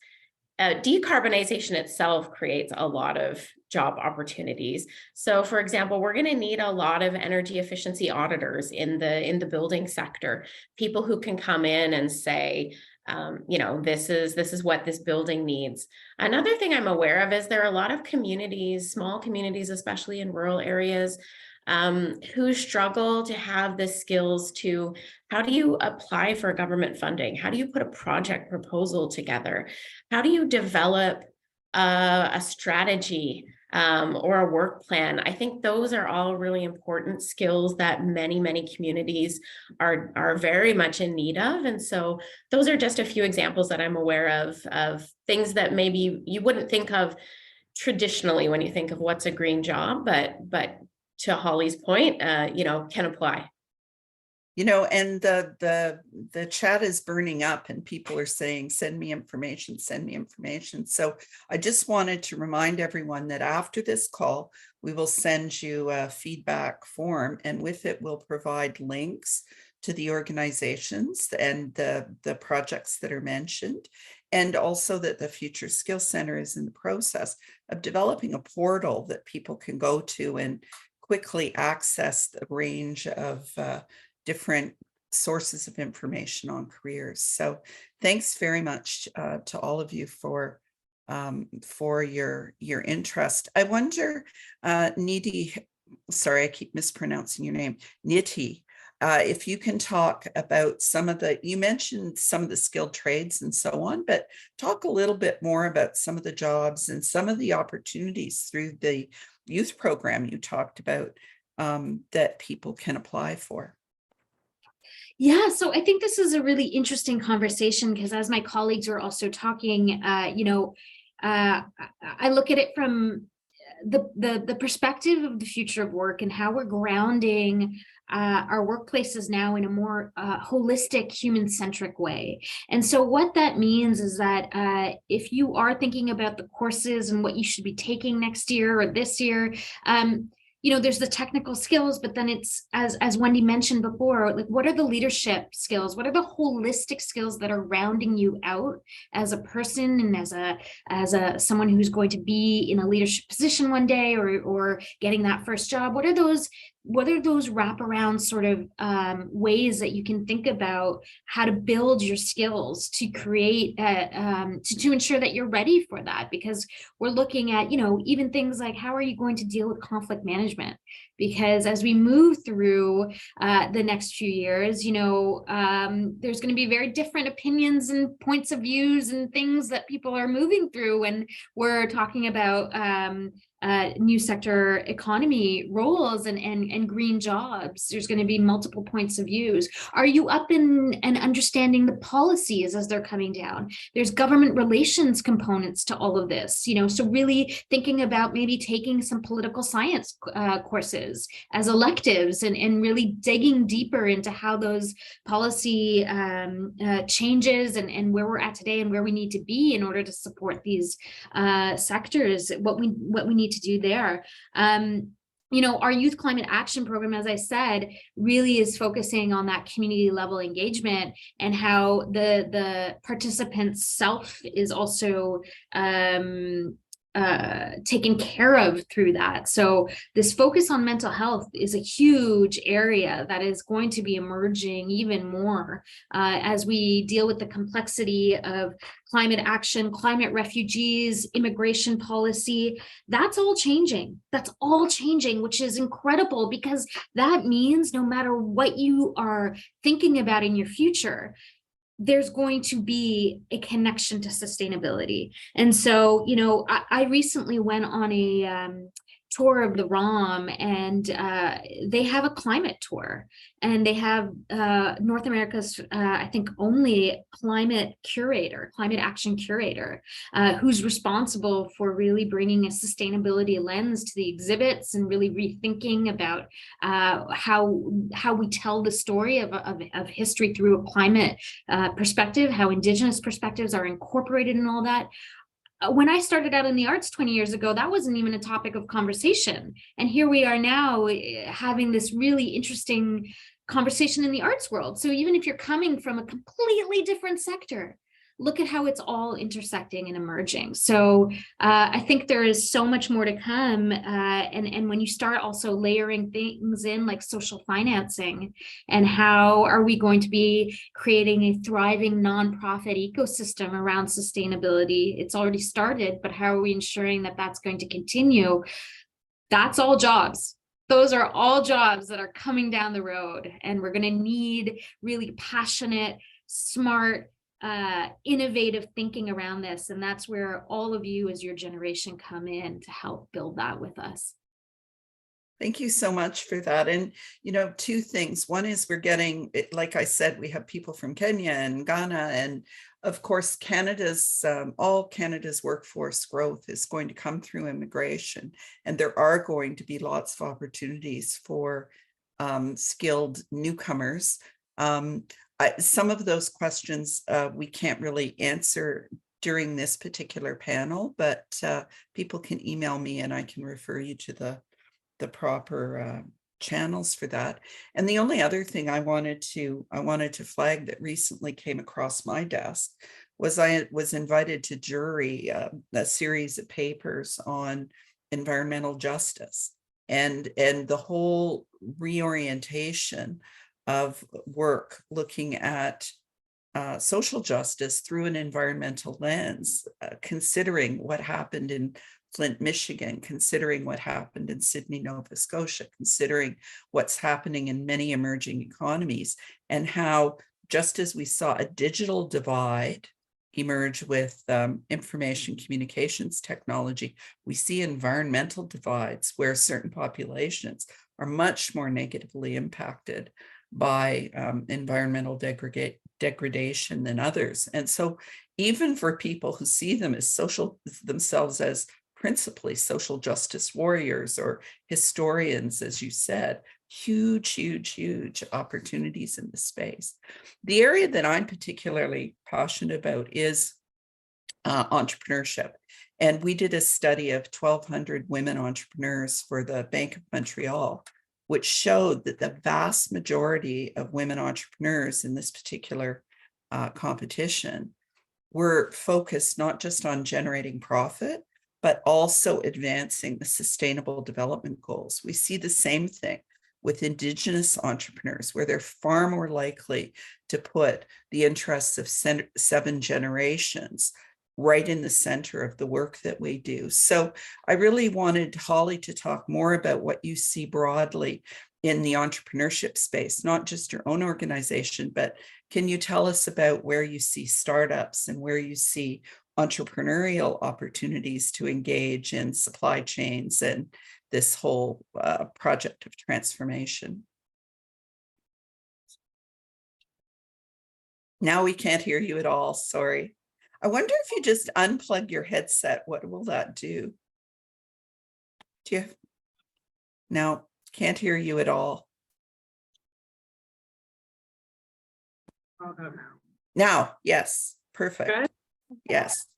decarbonization itself creates a lot of job opportunities. So for example, we're going to need a lot of energy efficiency auditors in the building sector, people who can come in and say, you know, this is what this building needs. Another thing I'm aware of is there are a lot of communities, small communities, especially in rural areas, who struggle to have the skills to, how do you apply for government funding? How do you put a project proposal together? How do you develop a strategy or a work plan. I think those are all really important skills that many communities are very much in need of. And so those are just a few examples that I'm aware of things that maybe you wouldn't think of traditionally when you think of what's a green job, but to Holly's point, can apply. And the chat is burning up and people are saying, send me information, send me information. So I just wanted to remind everyone that after this call, we will send you a feedback form, and with it, we'll provide links to the organizations and the projects that are mentioned, and also that the Future Skills Center is in the process of developing a portal that people can go to and quickly access the range of different sources of information on careers. So thanks very much to all of you for your interest. I wonder, Nidhi, sorry, I keep mispronouncing your name, Nidhi, if you can talk about you mentioned some of the skilled trades and so on, but talk a little bit more about some of the jobs and some of the opportunities through the youth program you talked about that people can apply for. Yeah, so I think this is a really interesting conversation because as my colleagues were also talking, I look at it from the perspective of the future of work and how we're grounding our workplaces now in a more holistic, human-centric way. And so what that means is that if you are thinking about the courses and what you should be taking next year or this year, there's the technical skills, but then it's, as Wendy mentioned before, like what are the leadership skills? What are the holistic skills that are rounding you out as a person and as a someone who's going to be in a leadership position one day or getting that first job? What are those wraparound sort of ways that you can think about how to build your skills to create to ensure that you're ready for that? Because we're looking at, even things like how are you going to deal with conflict management? Because as we move through the next few years, there's going to be very different opinions and points of views and things that people are moving through when we're talking about new sector economy roles and green jobs. There's going to be multiple points of views. Are you up in and understanding the policies as they're coming down? There's government relations components to all of this, so really thinking about maybe taking some political science courses as electives and really digging deeper into how those policy changes and where we're at today and where we need to be in order to support these sectors, what we need to do there. Our youth climate action program, as I said, really is focusing on that community level engagement and how the participant's self is also taken care of through that. So this focus on mental health is a huge area that is going to be emerging even more as we deal with the complexity of climate action, climate refugees, immigration policy. That's all changing. That's all changing, which is incredible because that means no matter what you are thinking about in your future, there's going to be a connection to sustainability. And so, I recently went on a tour of the ROM, and they have a climate tour, and they have North America's, I think, only climate action curator, who's responsible for really bringing a sustainability lens to the exhibits and really rethinking about how we tell the story of history through a climate perspective, how Indigenous perspectives are incorporated in all that. When I started out in the arts 20 years ago, that wasn't even a topic of conversation. And here we are now having this really interesting conversation in the arts world. So even if you're coming from a completely different sector, look at how it's all intersecting and emerging. So I think there is so much more to come. And when you start also layering things in like social financing and how are we going to be creating a thriving nonprofit ecosystem around sustainability? It's already started, but how are we ensuring that that's going to continue? That's all jobs. Those are all jobs that are coming down the road, and we're going to need really passionate, smart, innovative thinking around this. And that's where all of you as your generation come in to help build that with us. Thank you so much for that. And, you know, two things. One is we're getting, like I said, we have people from Kenya and Ghana, and of course, all Canada's workforce growth is going to come through immigration. And there are going to be lots of opportunities for skilled newcomers. Some of those questions we can't really answer during this particular panel, but people can email me and I can refer you to the proper channels for that. And the only other thing I wanted to flag that recently came across my desk was I was invited to jury a series of papers on environmental justice and the whole reorientation of work looking at social justice through an environmental lens, considering what happened in Flint, Michigan, considering what happened in Sydney, Nova Scotia, considering what's happening in many emerging economies, and how just as we saw a digital divide emerge with information communications technology, we see environmental divides where certain populations are much more negatively impacted by environmental degradation than others. And so even for people who see them as themselves as principally social justice warriors or historians, as you said, huge opportunities in the space. The area that I'm particularly passionate about is entrepreneurship. And we did a study of 1,200 women entrepreneurs for the Bank of Montreal, which showed that the vast majority of women entrepreneurs in this particular competition were focused not just on generating profit, but also advancing the Sustainable Development Goals. We see the same thing with Indigenous entrepreneurs, where they're far more likely to put the interests of 7 generations right in the center of the work that we do. So I really wanted Holly to talk more about what you see broadly in the entrepreneurship space, not just your own organization, but can you tell us about where you see startups and where you see entrepreneurial opportunities to engage in supply chains and this whole project of transformation? Now we can't hear you at all, sorry. I wonder if you just unplug your headset, what will that do? Do you have... No, can't hear you at all. Now, yes, perfect. Good. Yes.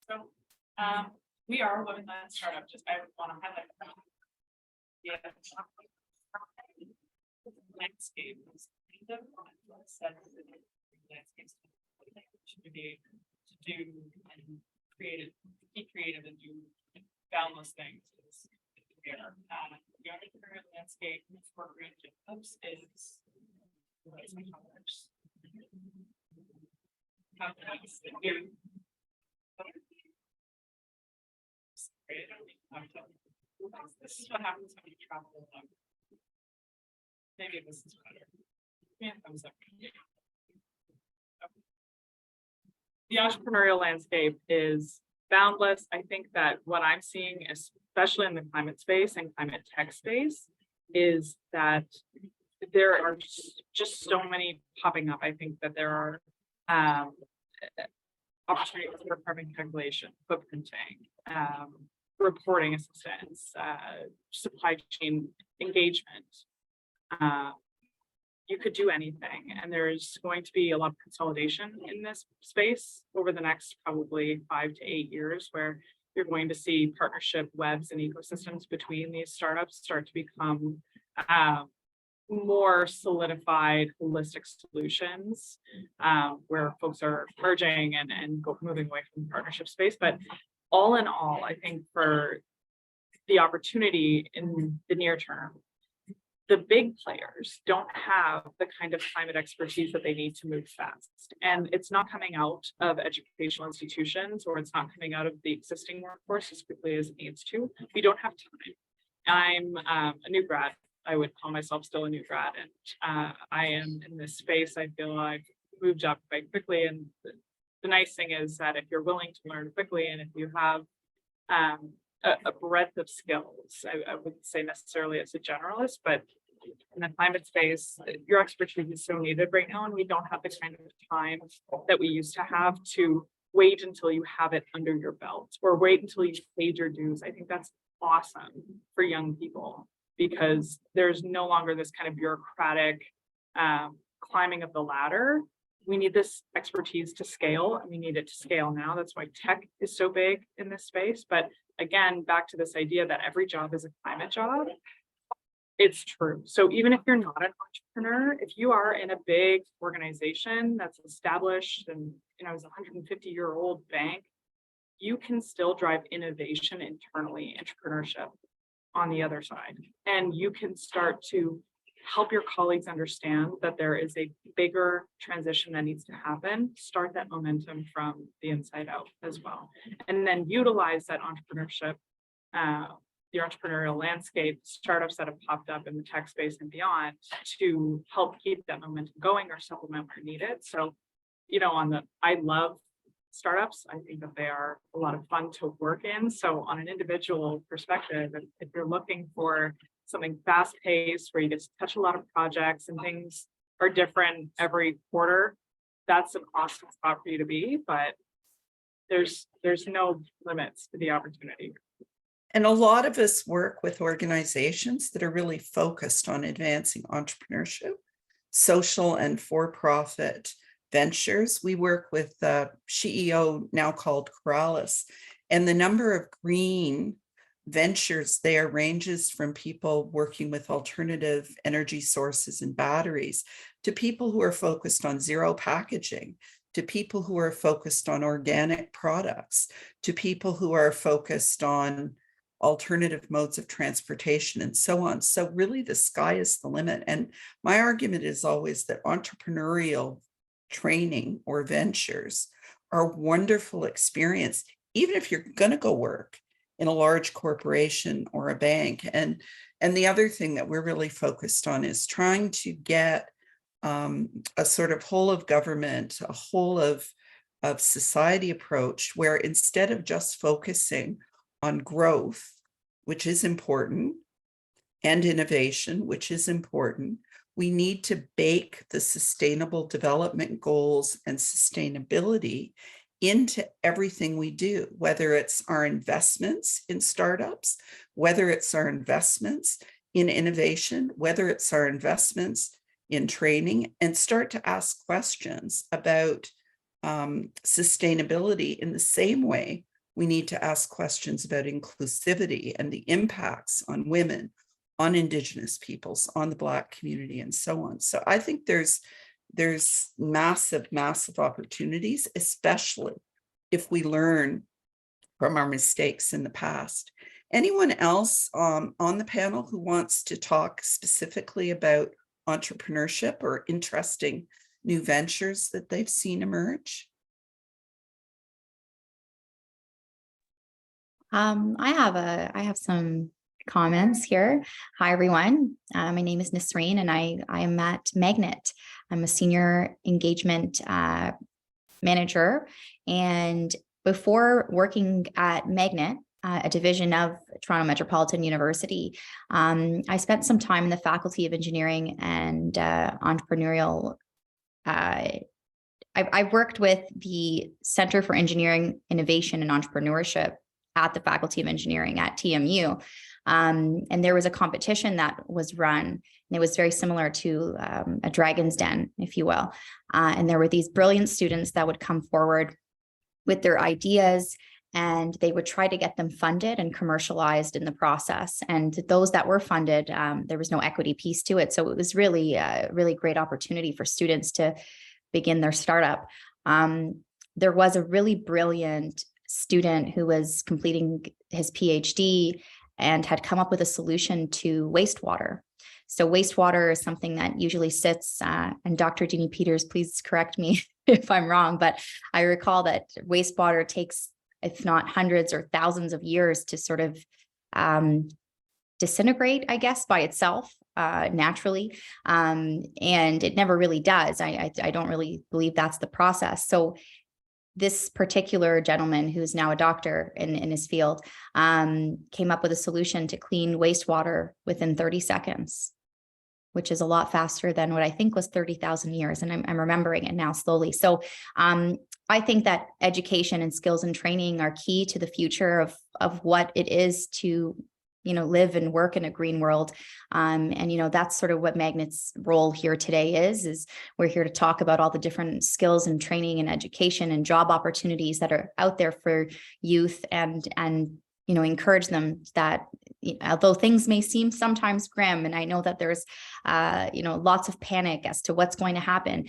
So we are a women-led startup. Just I want to highlight that. Yeah. Landscape is kind of landscapes to do and be creative and do boundless things. The entrepreneurial landscape for jobs is this is what happens when you travel along. Maybe this is better. Yeah, thumbs up. The entrepreneurial landscape is boundless. I think that what I'm seeing, especially in the climate space and climate tech space, is that there are just so many popping up. I think that there are opportunities for carbon calculation, footprinting, reporting assistance, supply chain engagement. You could do anything, and there's going to be a lot of consolidation in this space over the next probably 5 to 8 years, where you're going to see partnership webs and ecosystems between these startups start to become more solidified, holistic solutions, where folks are merging and moving away from the partnership space. But all in all, I think for the opportunity in the near term, the big players don't have the kind of climate expertise that they need to move fast. And it's not coming out of educational institutions, or it's not coming out of the existing workforce as quickly as it needs to. We don't have time. I'm a new grad I would call myself still a new grad, and I am in this space. I feel I've moved up quite quickly, and the nice thing is that if you're willing to learn quickly, and if you have a breadth of skills, I wouldn't say necessarily as a generalist, but in the climate space, your expertise is so needed right now, and we don't have the kind of time that we used to have to wait until you have it under your belt or wait until you paid your dues. I think that's awesome for young people because there's no longer this kind of bureaucratic climbing of the ladder. We need this expertise to scale, and we need it to scale now. That's why tech is so big in this space. But again, back to this idea that every job is a climate job. It's true. So even if you're not an entrepreneur, if you are in a big organization that's established and is a 150-year-old bank, you can still drive innovation internally, entrepreneurship on the other side. And you can start to help your colleagues understand that there is a bigger transition that needs to happen. Start that momentum from the inside out as well. And then utilize that entrepreneurship, the entrepreneurial landscape, startups that have popped up in the tech space and beyond to help keep that momentum going or supplement where needed. So, I love startups. I think that they are a lot of fun to work in. So on an individual perspective, if you're looking for something fast paced where you get to touch a lot of projects and things are different every quarter, that's an awesome spot for you to be, but there's no limits to the opportunity. And a lot of us work with organizations that are really focused on advancing entrepreneurship, social and for-profit ventures. We work with CEO now called Corrales, and the number of green ventures there ranges from people working with alternative energy sources and batteries to people who are focused on zero packaging, to people who are focused on organic products, to people who are focused on alternative modes of transportation and so on. So really the sky is the limit. And my argument is always that entrepreneurial training or ventures are a wonderful experience, even if you're going to go work in a large corporation or a bank. And the other thing that we're really focused on is trying to get a sort of whole of government, a whole of society approach where instead of just focusing on growth, which is important, and innovation, which is important, we need to bake the sustainable development goals and sustainability into everything we do, whether it's our investments in startups, whether it's our investments in innovation, whether it's our investments in training, and start to ask questions about sustainability in the same way we need to ask questions about inclusivity and the impacts on women, on Indigenous peoples, on the Black community, and so on. So I think there's massive, massive opportunities, especially if we learn from our mistakes in the past. Anyone else on the panel who wants to talk specifically about entrepreneurship or interesting new ventures that they've seen emerge? I have some comments here. Hi, everyone. My name is Nasreen, and I am at Magnet. I'm a senior engagement manager. And before working at Magnet, a division of Toronto Metropolitan University, I spent some time in the Faculty of Engineering and entrepreneurial. I worked with the Center for Engineering, Innovation, and Entrepreneurship at the Faculty of Engineering at TMU. And there was a competition that was run, and it was very similar to a Dragon's Den, if you will. And there were these brilliant students that would come forward with their ideas, and they would try to get them funded and commercialized in the process. And those that were funded, there was no equity piece to it. So it was really a really great opportunity for students to begin their startup. There was a really brilliant student who was completing his PhD and had come up with a solution to wastewater. So wastewater is something that usually sits, and Dr. Jeannie Peters, please correct me if I'm wrong, but I recall that wastewater takes, if not hundreds or thousands of years to sort of disintegrate, I guess, by itself. naturally. And it never really does. I don't really believe that's the process. So this particular gentleman, who's now a doctor in his field, came up with a solution to clean wastewater within 30 seconds, which is a lot faster than what I think was 30,000 years. And I'm remembering it now slowly. So I think that education and skills and training are key to the future of what it is to, live and work in a green world. And that's sort of what Magnet's role here today is we're here to talk about all the different skills and training and education and job opportunities that are out there for youth, and encourage them that, although things may seem sometimes grim, and I know that there's, lots of panic as to what's going to happen.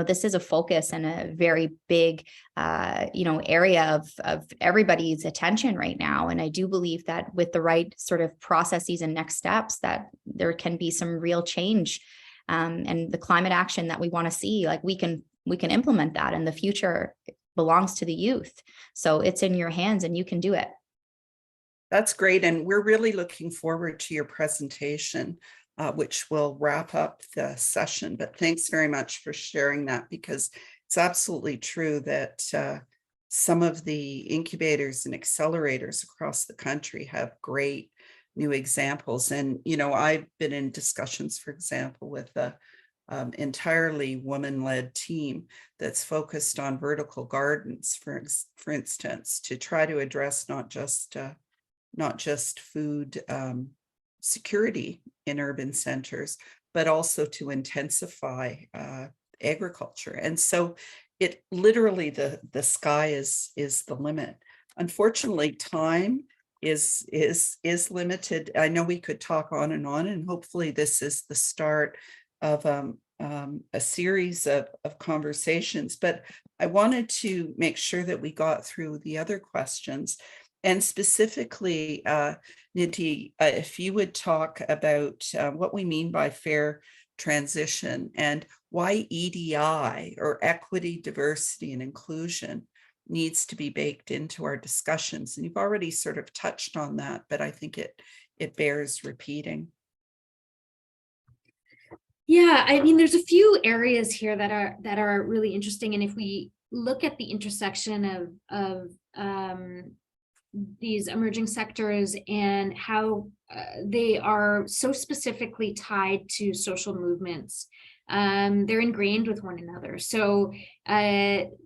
This is a focus and a very big, area of everybody's attention right now. And I do believe that with the right sort of processes and next steps, that there can be some real change, and the climate action that we want to see, like we can implement that, and the future belongs to the youth. So it's in your hands and you can do it. That's great. And we're really looking forward to your presentation, which will wrap up the session. But thanks very much for sharing that, because it's absolutely true that some of the incubators and accelerators across the country have great new examples. And, I've been in discussions, for example, with a entirely woman-led team that's focused on vertical gardens, for instance, to try to address not just food security in urban centers, but also to intensify agriculture. And so it literally, the sky is the limit. Unfortunately, time is limited. I know we could talk on, and hopefully this is the start of a series of conversations, but I wanted to make sure that we got through the other questions. And specifically, Nidhi, if you would talk about what we mean by fair transition and why EDI, or equity, diversity, and inclusion, needs to be baked into our discussions. And you've already sort of touched on that, but I think it bears repeating. Yeah, I mean, there's a few areas here that are really interesting. And if we look at the intersection of these emerging sectors and how they are so specifically tied to social movements, they're ingrained with one another. So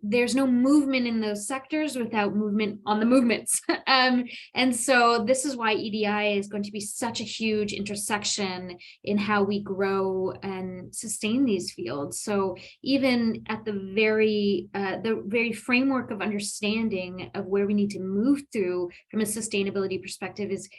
there's no movement in those sectors without movement on the movements. And so this is why EDI is going to be such a huge intersection in how we grow and sustain these fields. So even at the very framework of understanding of where we need to move through from a sustainability perspective is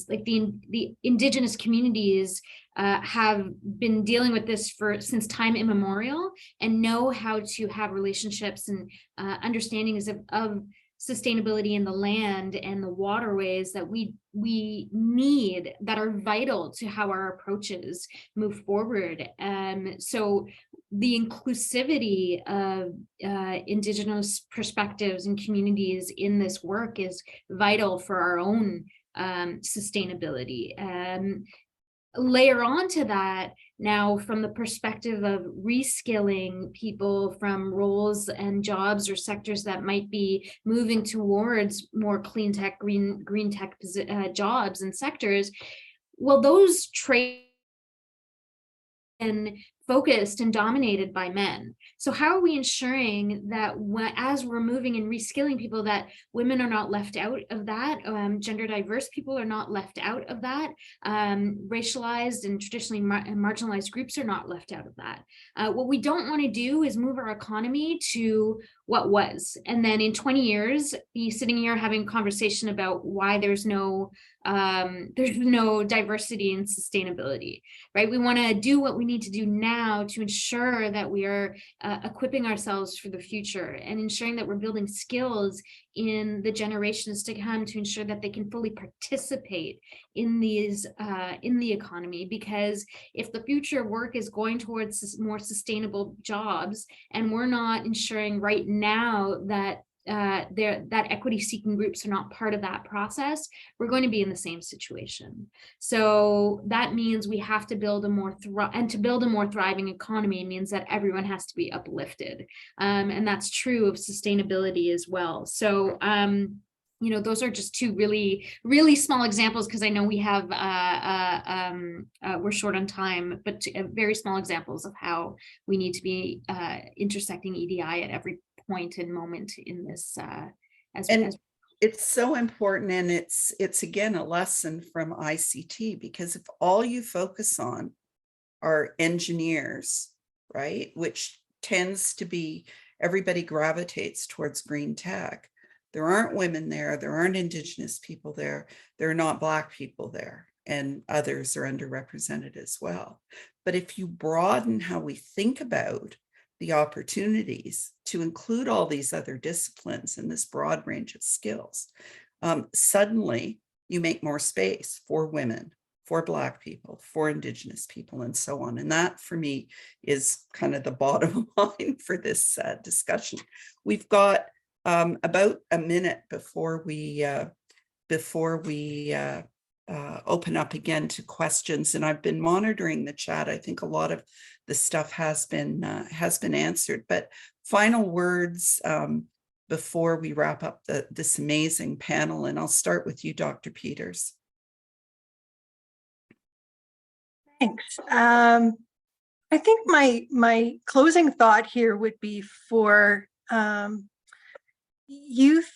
like the indigenous communities have been dealing with this since time immemorial, and know how to have relationships and understandings of sustainability in the land and the waterways that we need, that are vital to how our approaches move forward. So the inclusivity of indigenous perspectives and communities in this work is vital for our own sustainability. Layer on to that now from the perspective of reskilling people from roles and jobs or sectors that might be moving towards more clean tech, green tech jobs and sectors. Well, those trades and focused and dominated by men. So how are we ensuring that as we're moving and reskilling people, that women are not left out of that, gender diverse people are not left out of that, racialized and traditionally marginalized groups are not left out of that. What we don't want to do is move our economy to what was, and then in 20 years be sitting here having a conversation about why there's no diversity and sustainability, right? We want to do what we need to do now to ensure that we are equipping ourselves for the future and ensuring that we're building skills in the generations to come to ensure that they can fully participate in these in the economy. Because if the future work is going towards more sustainable jobs, and we're not ensuring right now that that equity seeking groups are not part of that process, we're going to be in the same situation. So that means we have to build a more thriving economy means that everyone has to be uplifted. And that's true of sustainability as well. So you know, those are just two really, really small examples, because I know we have, we're short on time, but very small examples of how we need to be intersecting EDI at every point and moment in this. It's so important, and it's again a lesson from ICT, because if all you focus on are engineers, right, which tends to be, everybody gravitates towards green tech. There aren't women there, there aren't Indigenous people there, there are not Black people there, and others are underrepresented as well. But if you broaden how we think about the opportunities to include all these other disciplines and this broad range of skills, suddenly you make more space for women, for Black people, for Indigenous people, and so on. And that, for me, is kind of the bottom line for this discussion. We've got about a minute before we open up again to questions, and I've been monitoring the chat. I think a lot of the stuff has been answered, but final words before we wrap up this amazing panel, and I'll start with you, Dr. Peters. Thanks. I think my closing thought here would be for youth,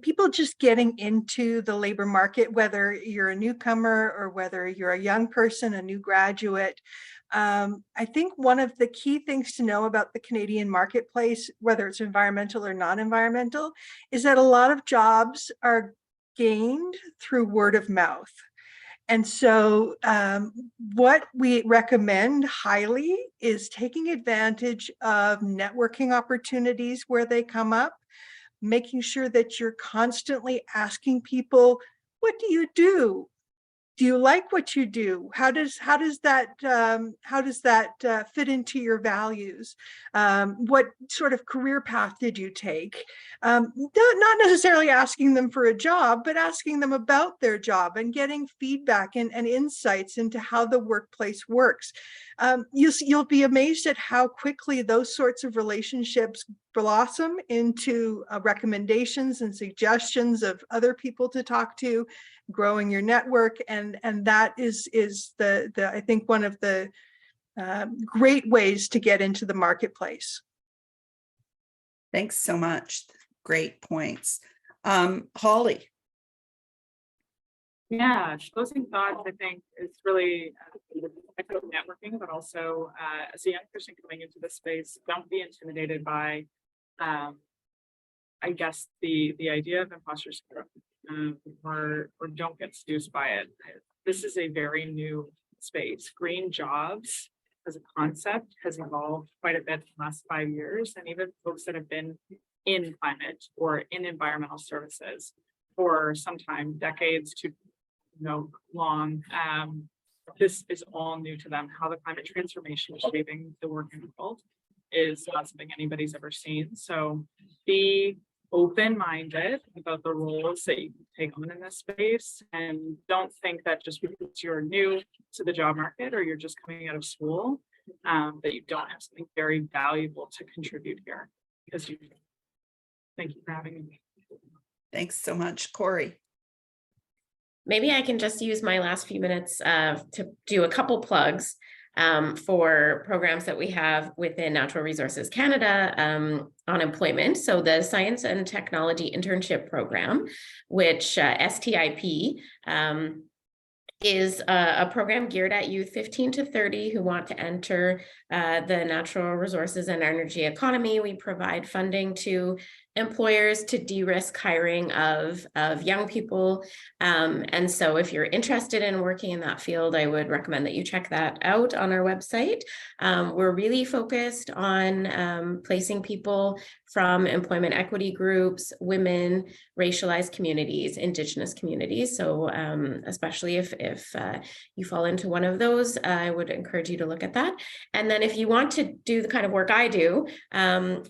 people just getting into the labor market, whether you're a newcomer or whether you're a young person, a new graduate. I think one of the key things to know about the Canadian marketplace, whether it's environmental or non-environmental, is that a lot of jobs are gained through word of mouth. And so what we recommend highly is taking advantage of networking opportunities where they come up, making sure that you're constantly asking people, what do you do? Do you like what you do? How does that fit into your values? What sort of career path did you take? Not necessarily asking them for a job, but asking them about their job and getting feedback and insights into how the workplace works. You'll be amazed at how quickly those sorts of relationships blossom into recommendations and suggestions of other people to talk to, growing your network, and that is the I think one of the great ways to get into the marketplace. Thanks so much. Great points. Holly. Yeah, closing thoughts, I think, is really about networking, but also as a young person coming into this space, don't be intimidated by, I guess, the idea of imposter syndrome, or don't get seduced by it. This is a very new space. Green jobs as a concept has evolved quite a bit in the last 5 years, and even folks that have been in climate or in environmental services for some time, decades to long, this is all new to them. How the climate transformation is shaping the working world is not something anybody's ever seen. So be open-minded about the roles that you can take on in this space, and don't think that just because you're new to the job market or you're just coming out of school, that you don't have something very valuable to contribute here, because you do. Thank you for having me. Thanks so much. Corey. Maybe I can just use my last few minutes to do a couple plugs for programs that we have within Natural Resources Canada on employment. So the Science and Technology Internship Program, which STIP, is a program geared at youth 15 to 30 who want to enter the natural resources and energy economy. We provide funding to employers to de-risk hiring of young people. And so if you're interested in working in that field, I would recommend that you check that out on our website. We're really focused on placing people from employment equity groups, women, racialized communities, Indigenous communities. So especially if you fall into one of those, I would encourage you to look at that. And then if you want to do the kind of work I do,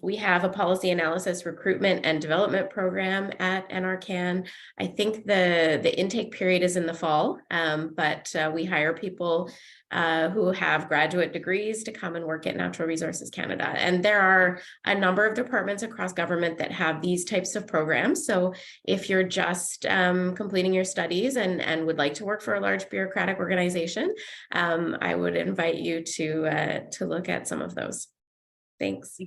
we have a policy analysis recruitment recruitment and development program at NRCan. I think the intake period is in the fall, but we hire people who have graduate degrees to come and work at Natural Resources Canada. And there are a number of departments across government that have these types of programs. So if you're just completing your studies and would like to work for a large bureaucratic organization, I would invite you to look at some of those. Thanks.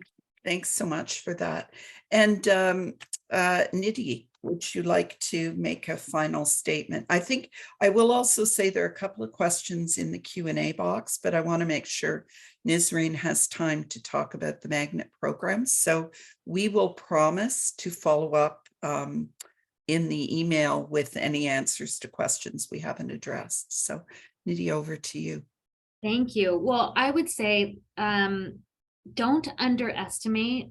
Thanks so much for that. And Nidhi, would you like to make a final statement? I think I will also say there are a couple of questions in the Q&A box, but I want to make sure Nisreen has time to talk about the magnet program. So we will promise to follow up in the email with any answers to questions we haven't addressed. So Nidhi, over to you. Thank you. Well, I would say, don't underestimate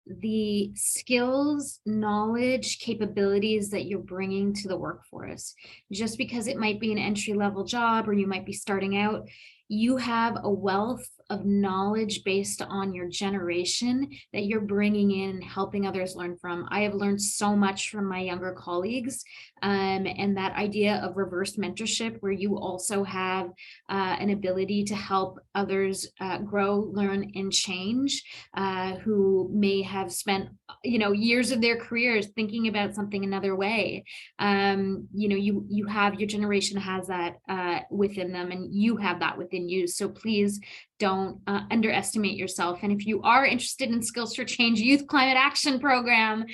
the skills, knowledge, capabilities that you're bringing to the workforce. Just because it might be an entry-level job or you might be starting out, you have a wealth of knowledge based on your generation that you're bringing in, helping others learn from. I have learned so much from my younger colleagues, and that idea of reverse mentorship, where you also have an ability to help others grow, learn, and change, who may have spent years of their careers thinking about something another way. You have, your generation has that within them, and you have that within you. So please don't underestimate yourself. And if you are interested in Skills for Change Youth Climate Action Program,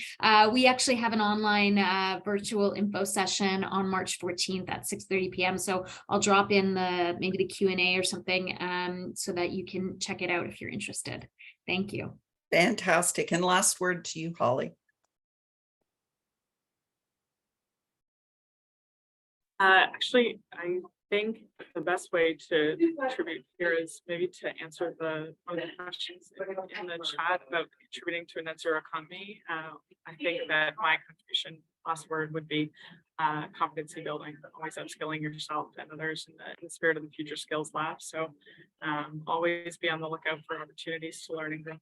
we actually have an online virtual info session on March 14th at 6:30 p.m. So I'll drop in maybe the Q&A or something so that you can check it out if you're interested. Thank you. Fantastic. And last word to you, Holly. Actually, I think the best way to contribute here is maybe to answer one of the questions in the chat about contributing to a net zero economy. I think that my contribution, last word, would be competency building, always upskilling yourself and others in the spirit of the Future Skills Lab. So always be on the lookout for opportunities to learn and grow.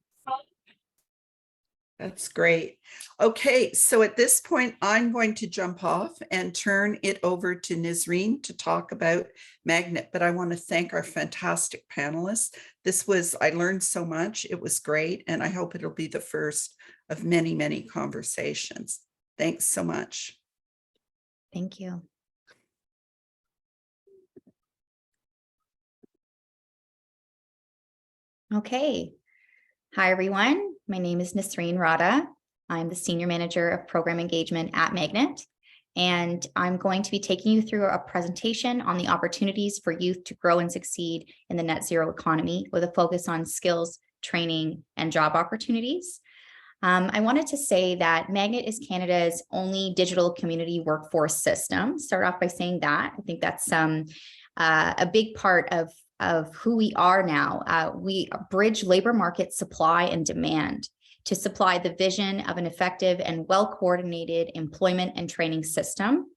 That's great. Okay, so at this point, I'm going to jump off and turn it over to Nisreen to talk about Magnet, but I want to thank our fantastic panelists. I learned so much. It was great, and I hope it'll be the first of many, many conversations. Thanks so much. Thank you. Okay. Hi, everyone. My name is Nisreen Rada. I'm the Senior Manager of Program Engagement at Magnet, and I'm going to be taking you through a presentation on the opportunities for youth to grow and succeed in the net zero economy with a focus on skills, training, and job opportunities. I wanted to say that Magnet is Canada's only digital community workforce system. Start off by saying that. I think that's a big part of who we are now. We bridge labor market supply and demand to supply the vision of an effective and well-coordinated employment and training system.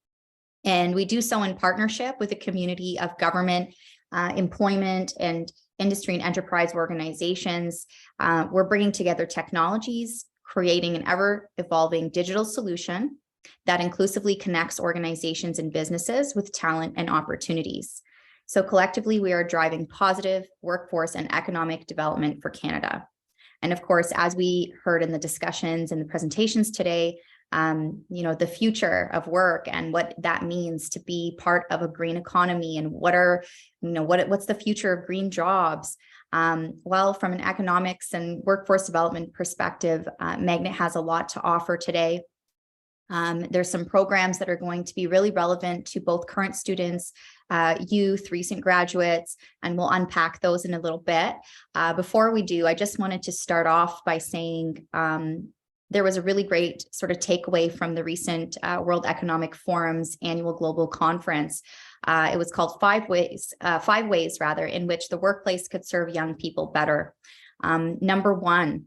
And we do so in partnership with a community of government, employment, and industry and enterprise organizations. We're bringing together technologies, creating an ever-evolving digital solution that inclusively connects organizations and businesses with talent and opportunities. So collectively, we are driving positive workforce and economic development for Canada. And of course, as we heard in the discussions and the presentations today, the future of work and what that means to be part of a green economy, and what's the future of green jobs? Well, from an economics and workforce development perspective, Magnet has a lot to offer today. There's some programs that are going to be really relevant to both current students, youth, recent graduates, and we'll unpack those in a little bit. Before we do, I just wanted to start off by saying there was a really great sort of takeaway from the recent World Economic Forum's annual global conference. It was called five ways in which the workplace could serve young people better. Number one,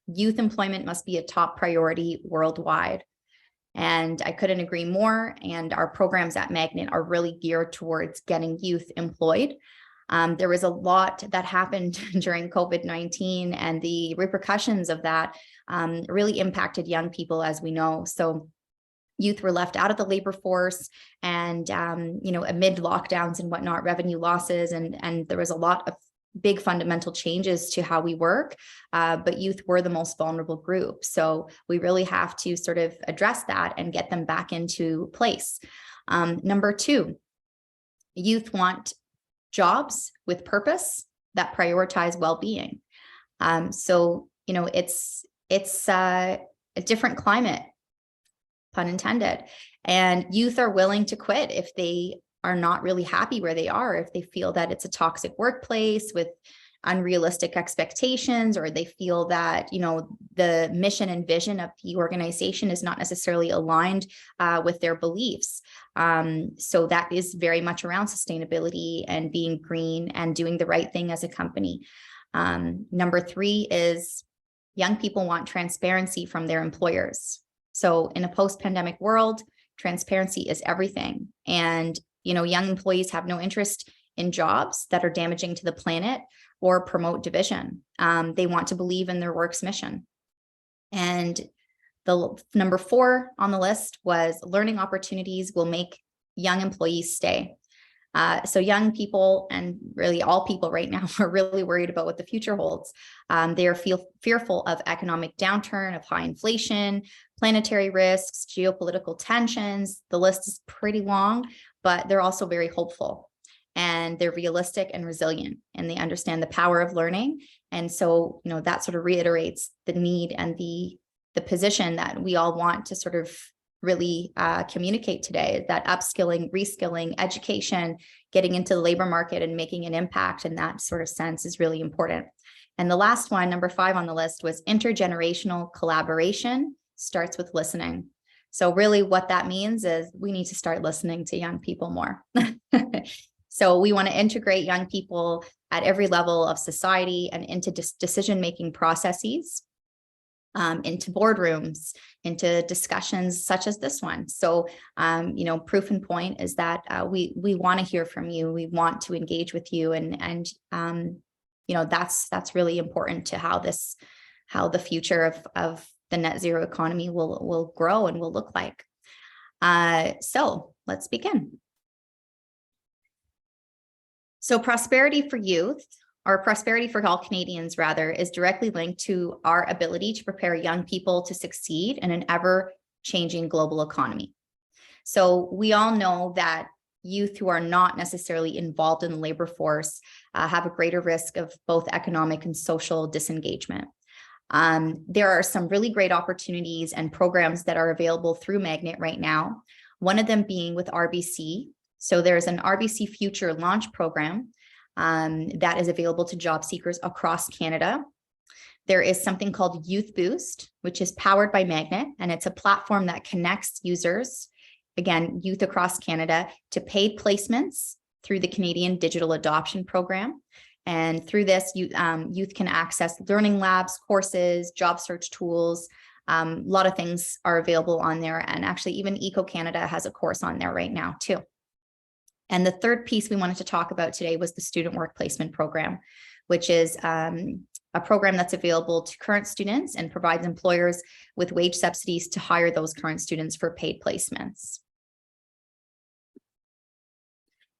youth employment must be a top priority worldwide. And I couldn't agree more. And our programs at Magnet are really geared towards getting youth employed. There was a lot that happened during COVID-19, and the repercussions of that really impacted young people, as we know. So youth were left out of the labor force, and amid lockdowns and whatnot, revenue losses, and there was a lot of big fundamental changes to how we work, but youth were the most vulnerable group. So we really have to sort of address that and get them back into place. Number two, youth want jobs with purpose that prioritize well-being. So it's a different climate, pun intended, and youth are willing to quit if they are not really happy where they are, if they feel that it's a toxic workplace with unrealistic expectations, or they feel that the mission and vision of the organization is not necessarily aligned with their beliefs. So that is very much around sustainability and being green and doing the right thing as a company. Number three is young people want transparency from their employers. So in a post-pandemic world, transparency is everything. And young employees have no interest in jobs that are damaging to the planet or promote division. They want to believe in their work's mission. And the number 4 on the list was learning opportunities will make young employees stay. So young people, and really all people right now, are really worried about what the future holds. They are fearful of economic downturn, of high inflation, planetary risks, geopolitical tensions. The list is pretty long, but they're also very hopeful, and they're realistic and resilient, and they understand the power of learning. And so, that sort of reiterates the need and the position that we all want to sort of really communicate today, that upskilling, reskilling, education, getting into the labor market and making an impact in that sort of sense is really important. And the last one, number 5 on the list, was intergenerational collaboration starts with listening. So really what that means is we need to start listening to young people more. So we want to integrate young people at every level of society and into decision-making processes, into boardrooms, into discussions such as this one. So, proof and point is that we want to hear from you. We want to engage with you, and that's really important to how the future of the net zero economy will grow and will look like. So let's begin. So prosperity for youth, or prosperity for all Canadians rather, is directly linked to our ability to prepare young people to succeed in an ever-changing global economy. So we all know that youth who are not necessarily involved in the labor force have a greater risk of both economic and social disengagement. There are some really great opportunities and programs that are available through Magnet right now, one of them being with RBC. So there's an RBC Future Launch Program that is available to job seekers across Canada. There is something called Youth Boost, which is powered by Magnet, and it's a platform that connects users, again, youth across Canada, to paid placements through the Canadian Digital Adoption Program. And through this, youth can access learning labs, courses, job search tools. A lot of things are available on there. And actually, even Eco Canada has a course on there right now, too. And the third piece we wanted to talk about today was the Student Work Placement Program, which is a program that's available to current students and provides employers with wage subsidies to hire those current students for paid placements.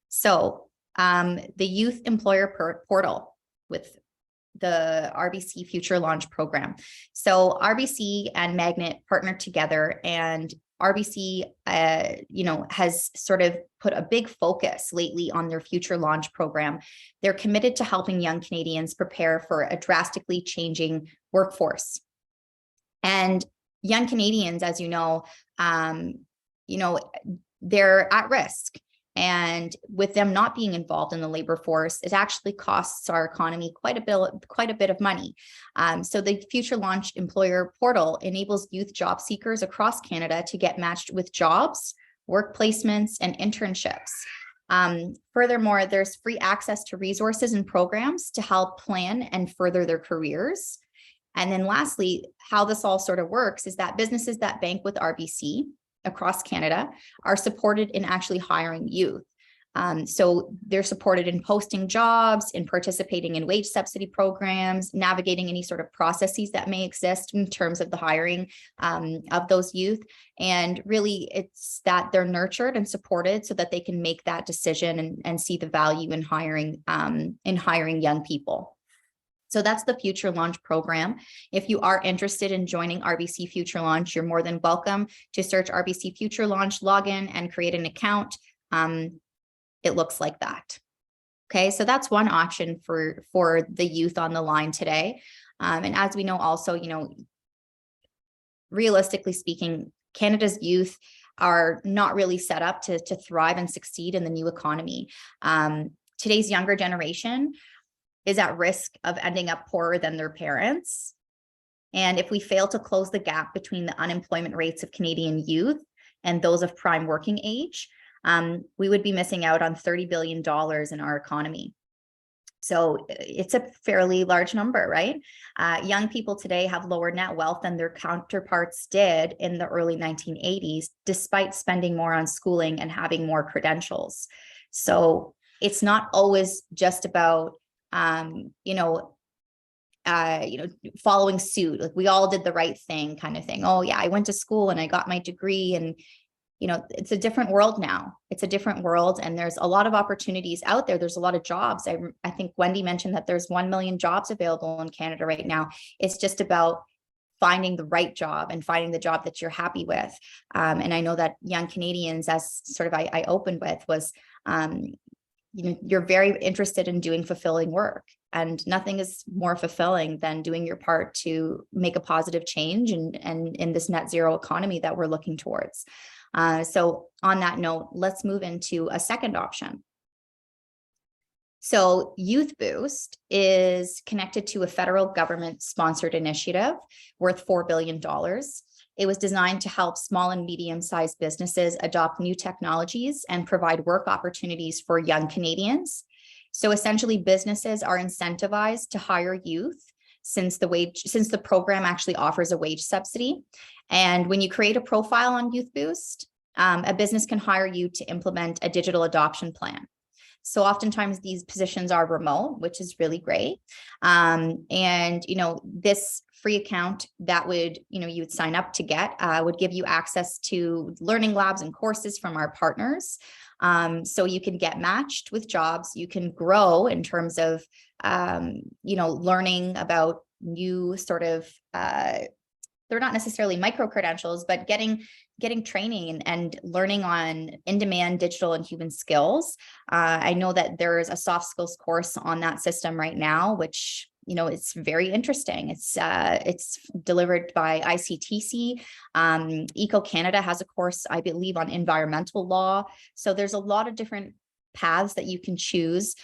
So the Youth Employer Portal with the RBC Future Launch Program. So RBC and Magnet partnered together, and RBC, has sort of put a big focus lately on their Future Launch Program. They're committed to helping young Canadians prepare for a drastically changing workforce. And young Canadians, as you know, they're at risk. And with them not being involved in the labor force, it actually costs our economy quite a bit of money. So the Future Launch Employer Portal enables youth job seekers across Canada to get matched with jobs, work placements, and internships. Furthermore, there's free access to resources and programs to help plan and further their careers. And then lastly, how this all sort of works is that businesses that bank with RBC across Canada are supported in actually hiring youth. So they're supported in posting jobs, in participating in wage subsidy programs, navigating any sort of processes that may exist in terms of the hiring of those youth. And really, it's that they're nurtured and supported so that they can make that decision and see the value in hiring young people. So that's the Future Launch program. If you are interested in joining RBC Future Launch, you're more than welcome to search RBC Future Launch, log in and create an account. It looks like that. Okay, so that's one option for the youth on the line today. And as we know also, you know, realistically speaking, Canada's youth are not really set up to thrive and succeed in the new economy. Today's younger generation is at risk of ending up poorer than their parents. And if we fail to close the gap between the unemployment rates of Canadian youth and those of prime working age, we would be missing out on $30 billion in our economy. So it's a fairly large number, right? Young people today have lower net wealth than their counterparts did in the early 1980s, despite spending more on schooling and having more credentials. So it's not always just about, following suit. Like we all did the right thing kind of thing. Oh yeah, I went to school and I got my degree, and it's a different world now. It's a different world, and there's a lot of opportunities out there. There's a lot of jobs. I think Wendy mentioned that there's 1 million jobs available in Canada right now. It's just about finding the right job and finding the job that you're happy with. And I know that young Canadians, as sort of I opened with, was, you're very interested in doing fulfilling work, and nothing is more fulfilling than doing your part to make a positive change and in this net zero economy that we're looking towards. So on that note, let's move into a second option. So Youth Boost is connected to a federal government sponsored initiative worth $4 billion. It was designed to help small and medium-sized businesses adopt new technologies and provide work opportunities for young Canadians. So essentially, businesses are incentivized to hire youth since the program actually offers a wage subsidy. And when you create a profile on Youth Boost, a business can hire you to implement a digital adoption plan. So oftentimes these positions are remote, which is really great. And, this free account that you would sign up to get would give you access to learning labs and courses from our partners. So you can get matched with jobs, you can grow in terms of, learning about new sort of, they're not necessarily micro credentials, but getting training and learning on in-demand digital and human skills. I know that there is a soft skills course on that system right now, which it's very interesting. It's delivered by ICTC. Eco Canada has a course, I believe, on environmental law. So there's a lot of different paths that you can choose.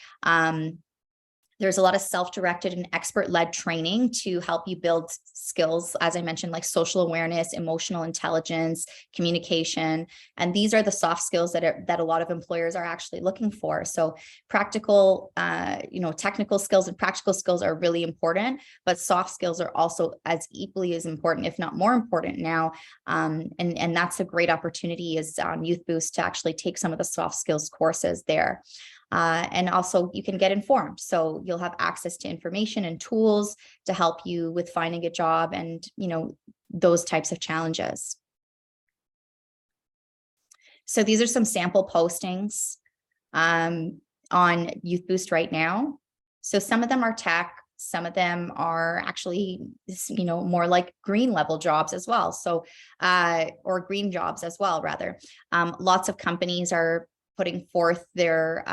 There's a lot of self-directed and expert-led training to help you build skills, as I mentioned, like social awareness, emotional intelligence, communication. And these are the soft skills that a lot of employers are actually looking for. So practical, technical skills and practical skills are really important, but soft skills are also equally as important, if not more important now. And that's a great opportunity is on Youth Boost to actually take some of the soft skills courses there. And also you can get informed. So you'll have access to information and tools to help you with finding a job and, those types of challenges. So these are some sample postings on Youth Boost right now. So some of them are tech, some of them are actually, more like green level jobs as well. So, or green jobs as well, rather. Lots of companies are putting forth their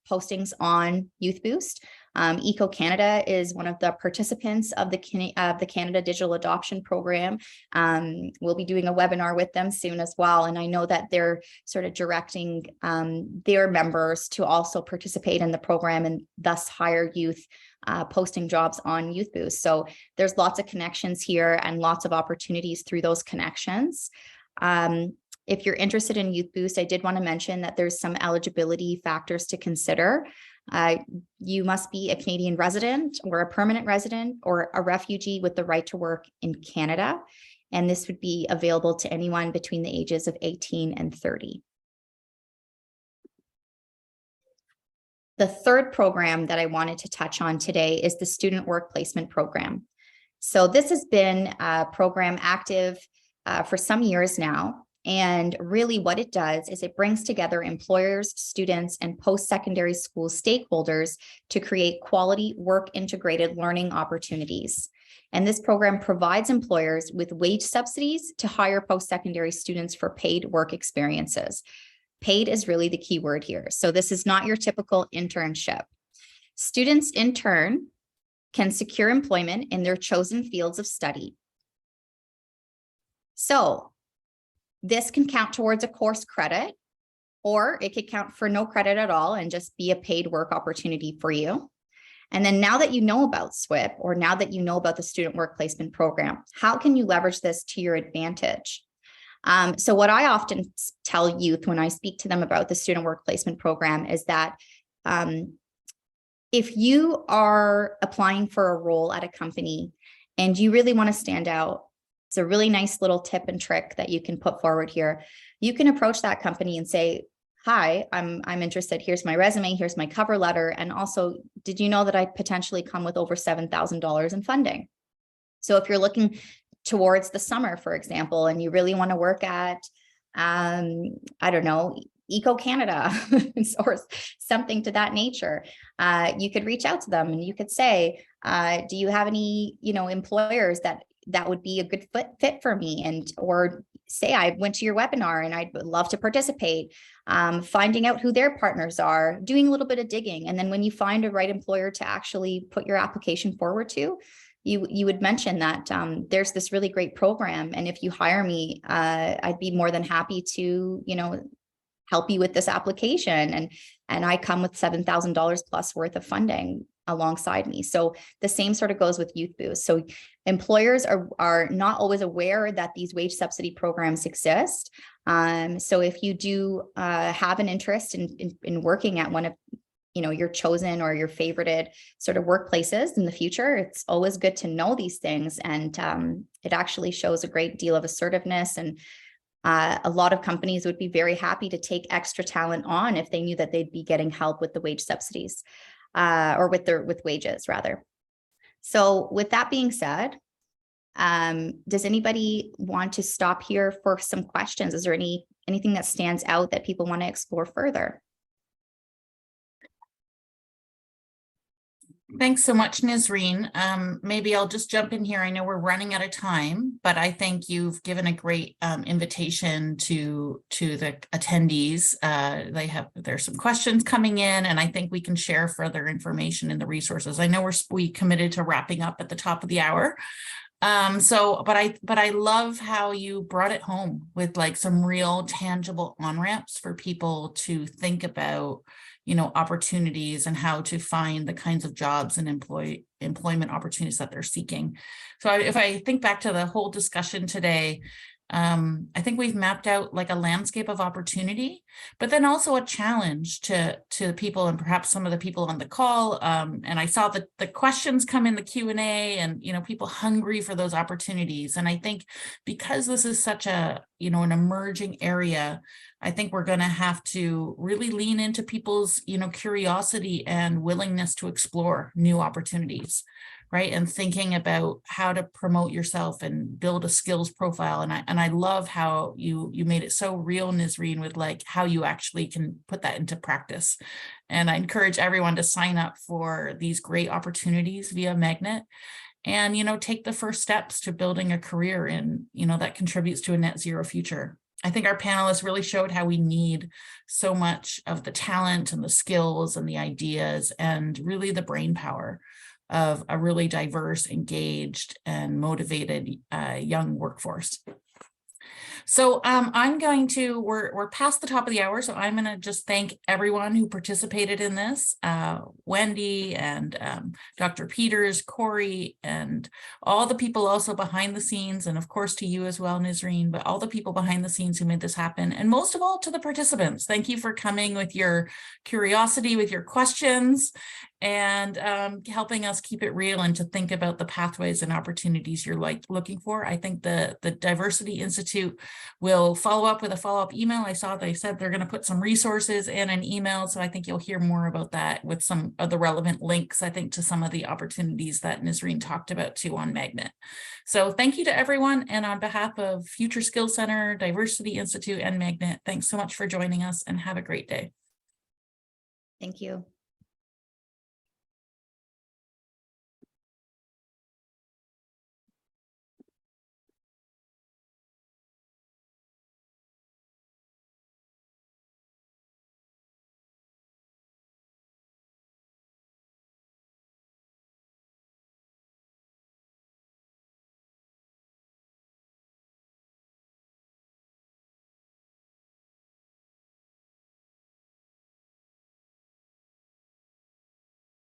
postings on Youth Boost. Eco Canada is one of the participants of the Canada Digital Adoption Program. We'll be doing a webinar with them soon as well. And I know that they're sort of directing their members to also participate in the program and thus hire youth posting jobs on Youth Boost. So there's lots of connections here and lots of opportunities through those connections. If you're interested in Youth Boost, I did want to mention that there's some eligibility factors to consider. You must be a Canadian resident or a permanent resident or a refugee with the right to work in Canada. And this would be available to anyone between the ages of 18 and 30. The third program that I wanted to touch on today is the Student Work Placement Program. So this has been a program active for some years now. And really what it does is it brings together employers, students, and post-secondary school stakeholders to create quality work integrated learning opportunities. And this program provides employers with wage subsidies to hire post-secondary students for paid work experiences. Paid is really the key word here. So this is not your typical internship. Students in turn can secure employment in their chosen fields of study. So this can count towards a course credit, or it could count for no credit at all and just be a paid work opportunity for you. And then now that you know about SWIP, or now that you know about the Student Work Placement Program, how can you leverage this to your advantage? So what I often tell youth when I speak to them about the Student Work Placement Program is that if you are applying for a role at a company and you really want to stand out, it's a really nice little tip and trick that you can put forward here. You can approach that company and say, hi, I'm interested. Here's my resume. Here's my cover letter. And also, did you know that I potentially come with over $7,000 in funding? So if you're looking towards the summer, for example, and you really want to work at, I don't know, Eco Canada or something to that nature, you could reach out to them and you could say, do you have any, employers that would be a good fit for me? And, or say, I went to your webinar and I'd love to participate, finding out who their partners are, doing a little bit of digging. And then when you find a right employer to actually put your application forward to, you would mention that there's this really great program. And if you hire me, I'd be more than happy to, help you with this application. And I come with $7,000 plus worth of funding alongside me. So the same sort of goes with Youth Boost. So employers are not always aware that these wage subsidy programs exist. So if you do have an interest in working at one of your chosen or your favorited sort of workplaces in the future, it's always good to know these things. And it actually shows a great deal of assertiveness, and a lot of companies would be very happy to take extra talent on if they knew that they'd be getting help with the wage subsidies, or with wages rather. So with that being said, does anybody want to stop here for some questions? Is there anything that stands out that people want to explore further? Thanks so much, Nisreen. Maybe I'll just jump in here. I know we're running out of time, but I think you've given a great invitation to the attendees. There's some questions coming in, and I think we can share further information in the resources. I know we committed to wrapping up at the top of the hour. But I love how you brought it home with like some real tangible on-ramps for people to think about, opportunities and how to find the kinds of jobs and employment opportunities that they're seeking. So if I think back to the whole discussion today, I think we've mapped out like a landscape of opportunity, but then also a challenge to people, and perhaps some of the people on the call. And I saw that the questions come in the Q&A, and people hungry for those opportunities. And I think because this is such an emerging area, I think we're going to have to really lean into people's curiosity and willingness to explore new opportunities. Right. And thinking about how to promote yourself and build a skills profile. And I love how you made it so real, Nisreen, with like how you actually can put that into practice. And I encourage everyone to sign up for these great opportunities via Magnet and, take the first steps to building a career in, that contributes to a net zero future. I think our panelists really showed how we need so much of the talent and the skills and the ideas and really the brain power of a really diverse, engaged, and motivated young workforce. So we're past the top of the hour, so I'm going to just thank everyone who participated in this, Wendy and Dr. Peters, Corey, and all the people also behind the scenes, and of course to you as well, Nisreen, but all the people behind the scenes who made this happen, and most of all to the participants. Thank you for coming with your curiosity, with your questions, and helping us keep it real and to think about the pathways and opportunities you're looking for. I think the Diversity Institute We'll follow up with a follow-up email. I saw they said they're going to put some resources in an email, so I think you'll hear more about that with some of the relevant links, I think, to some of the opportunities that Nazreen talked about too on Magnet. So thank you to everyone, and on behalf of Future Skills Center, Diversity Institute, and Magnet, thanks so much for joining us, and have a great day. Thank you.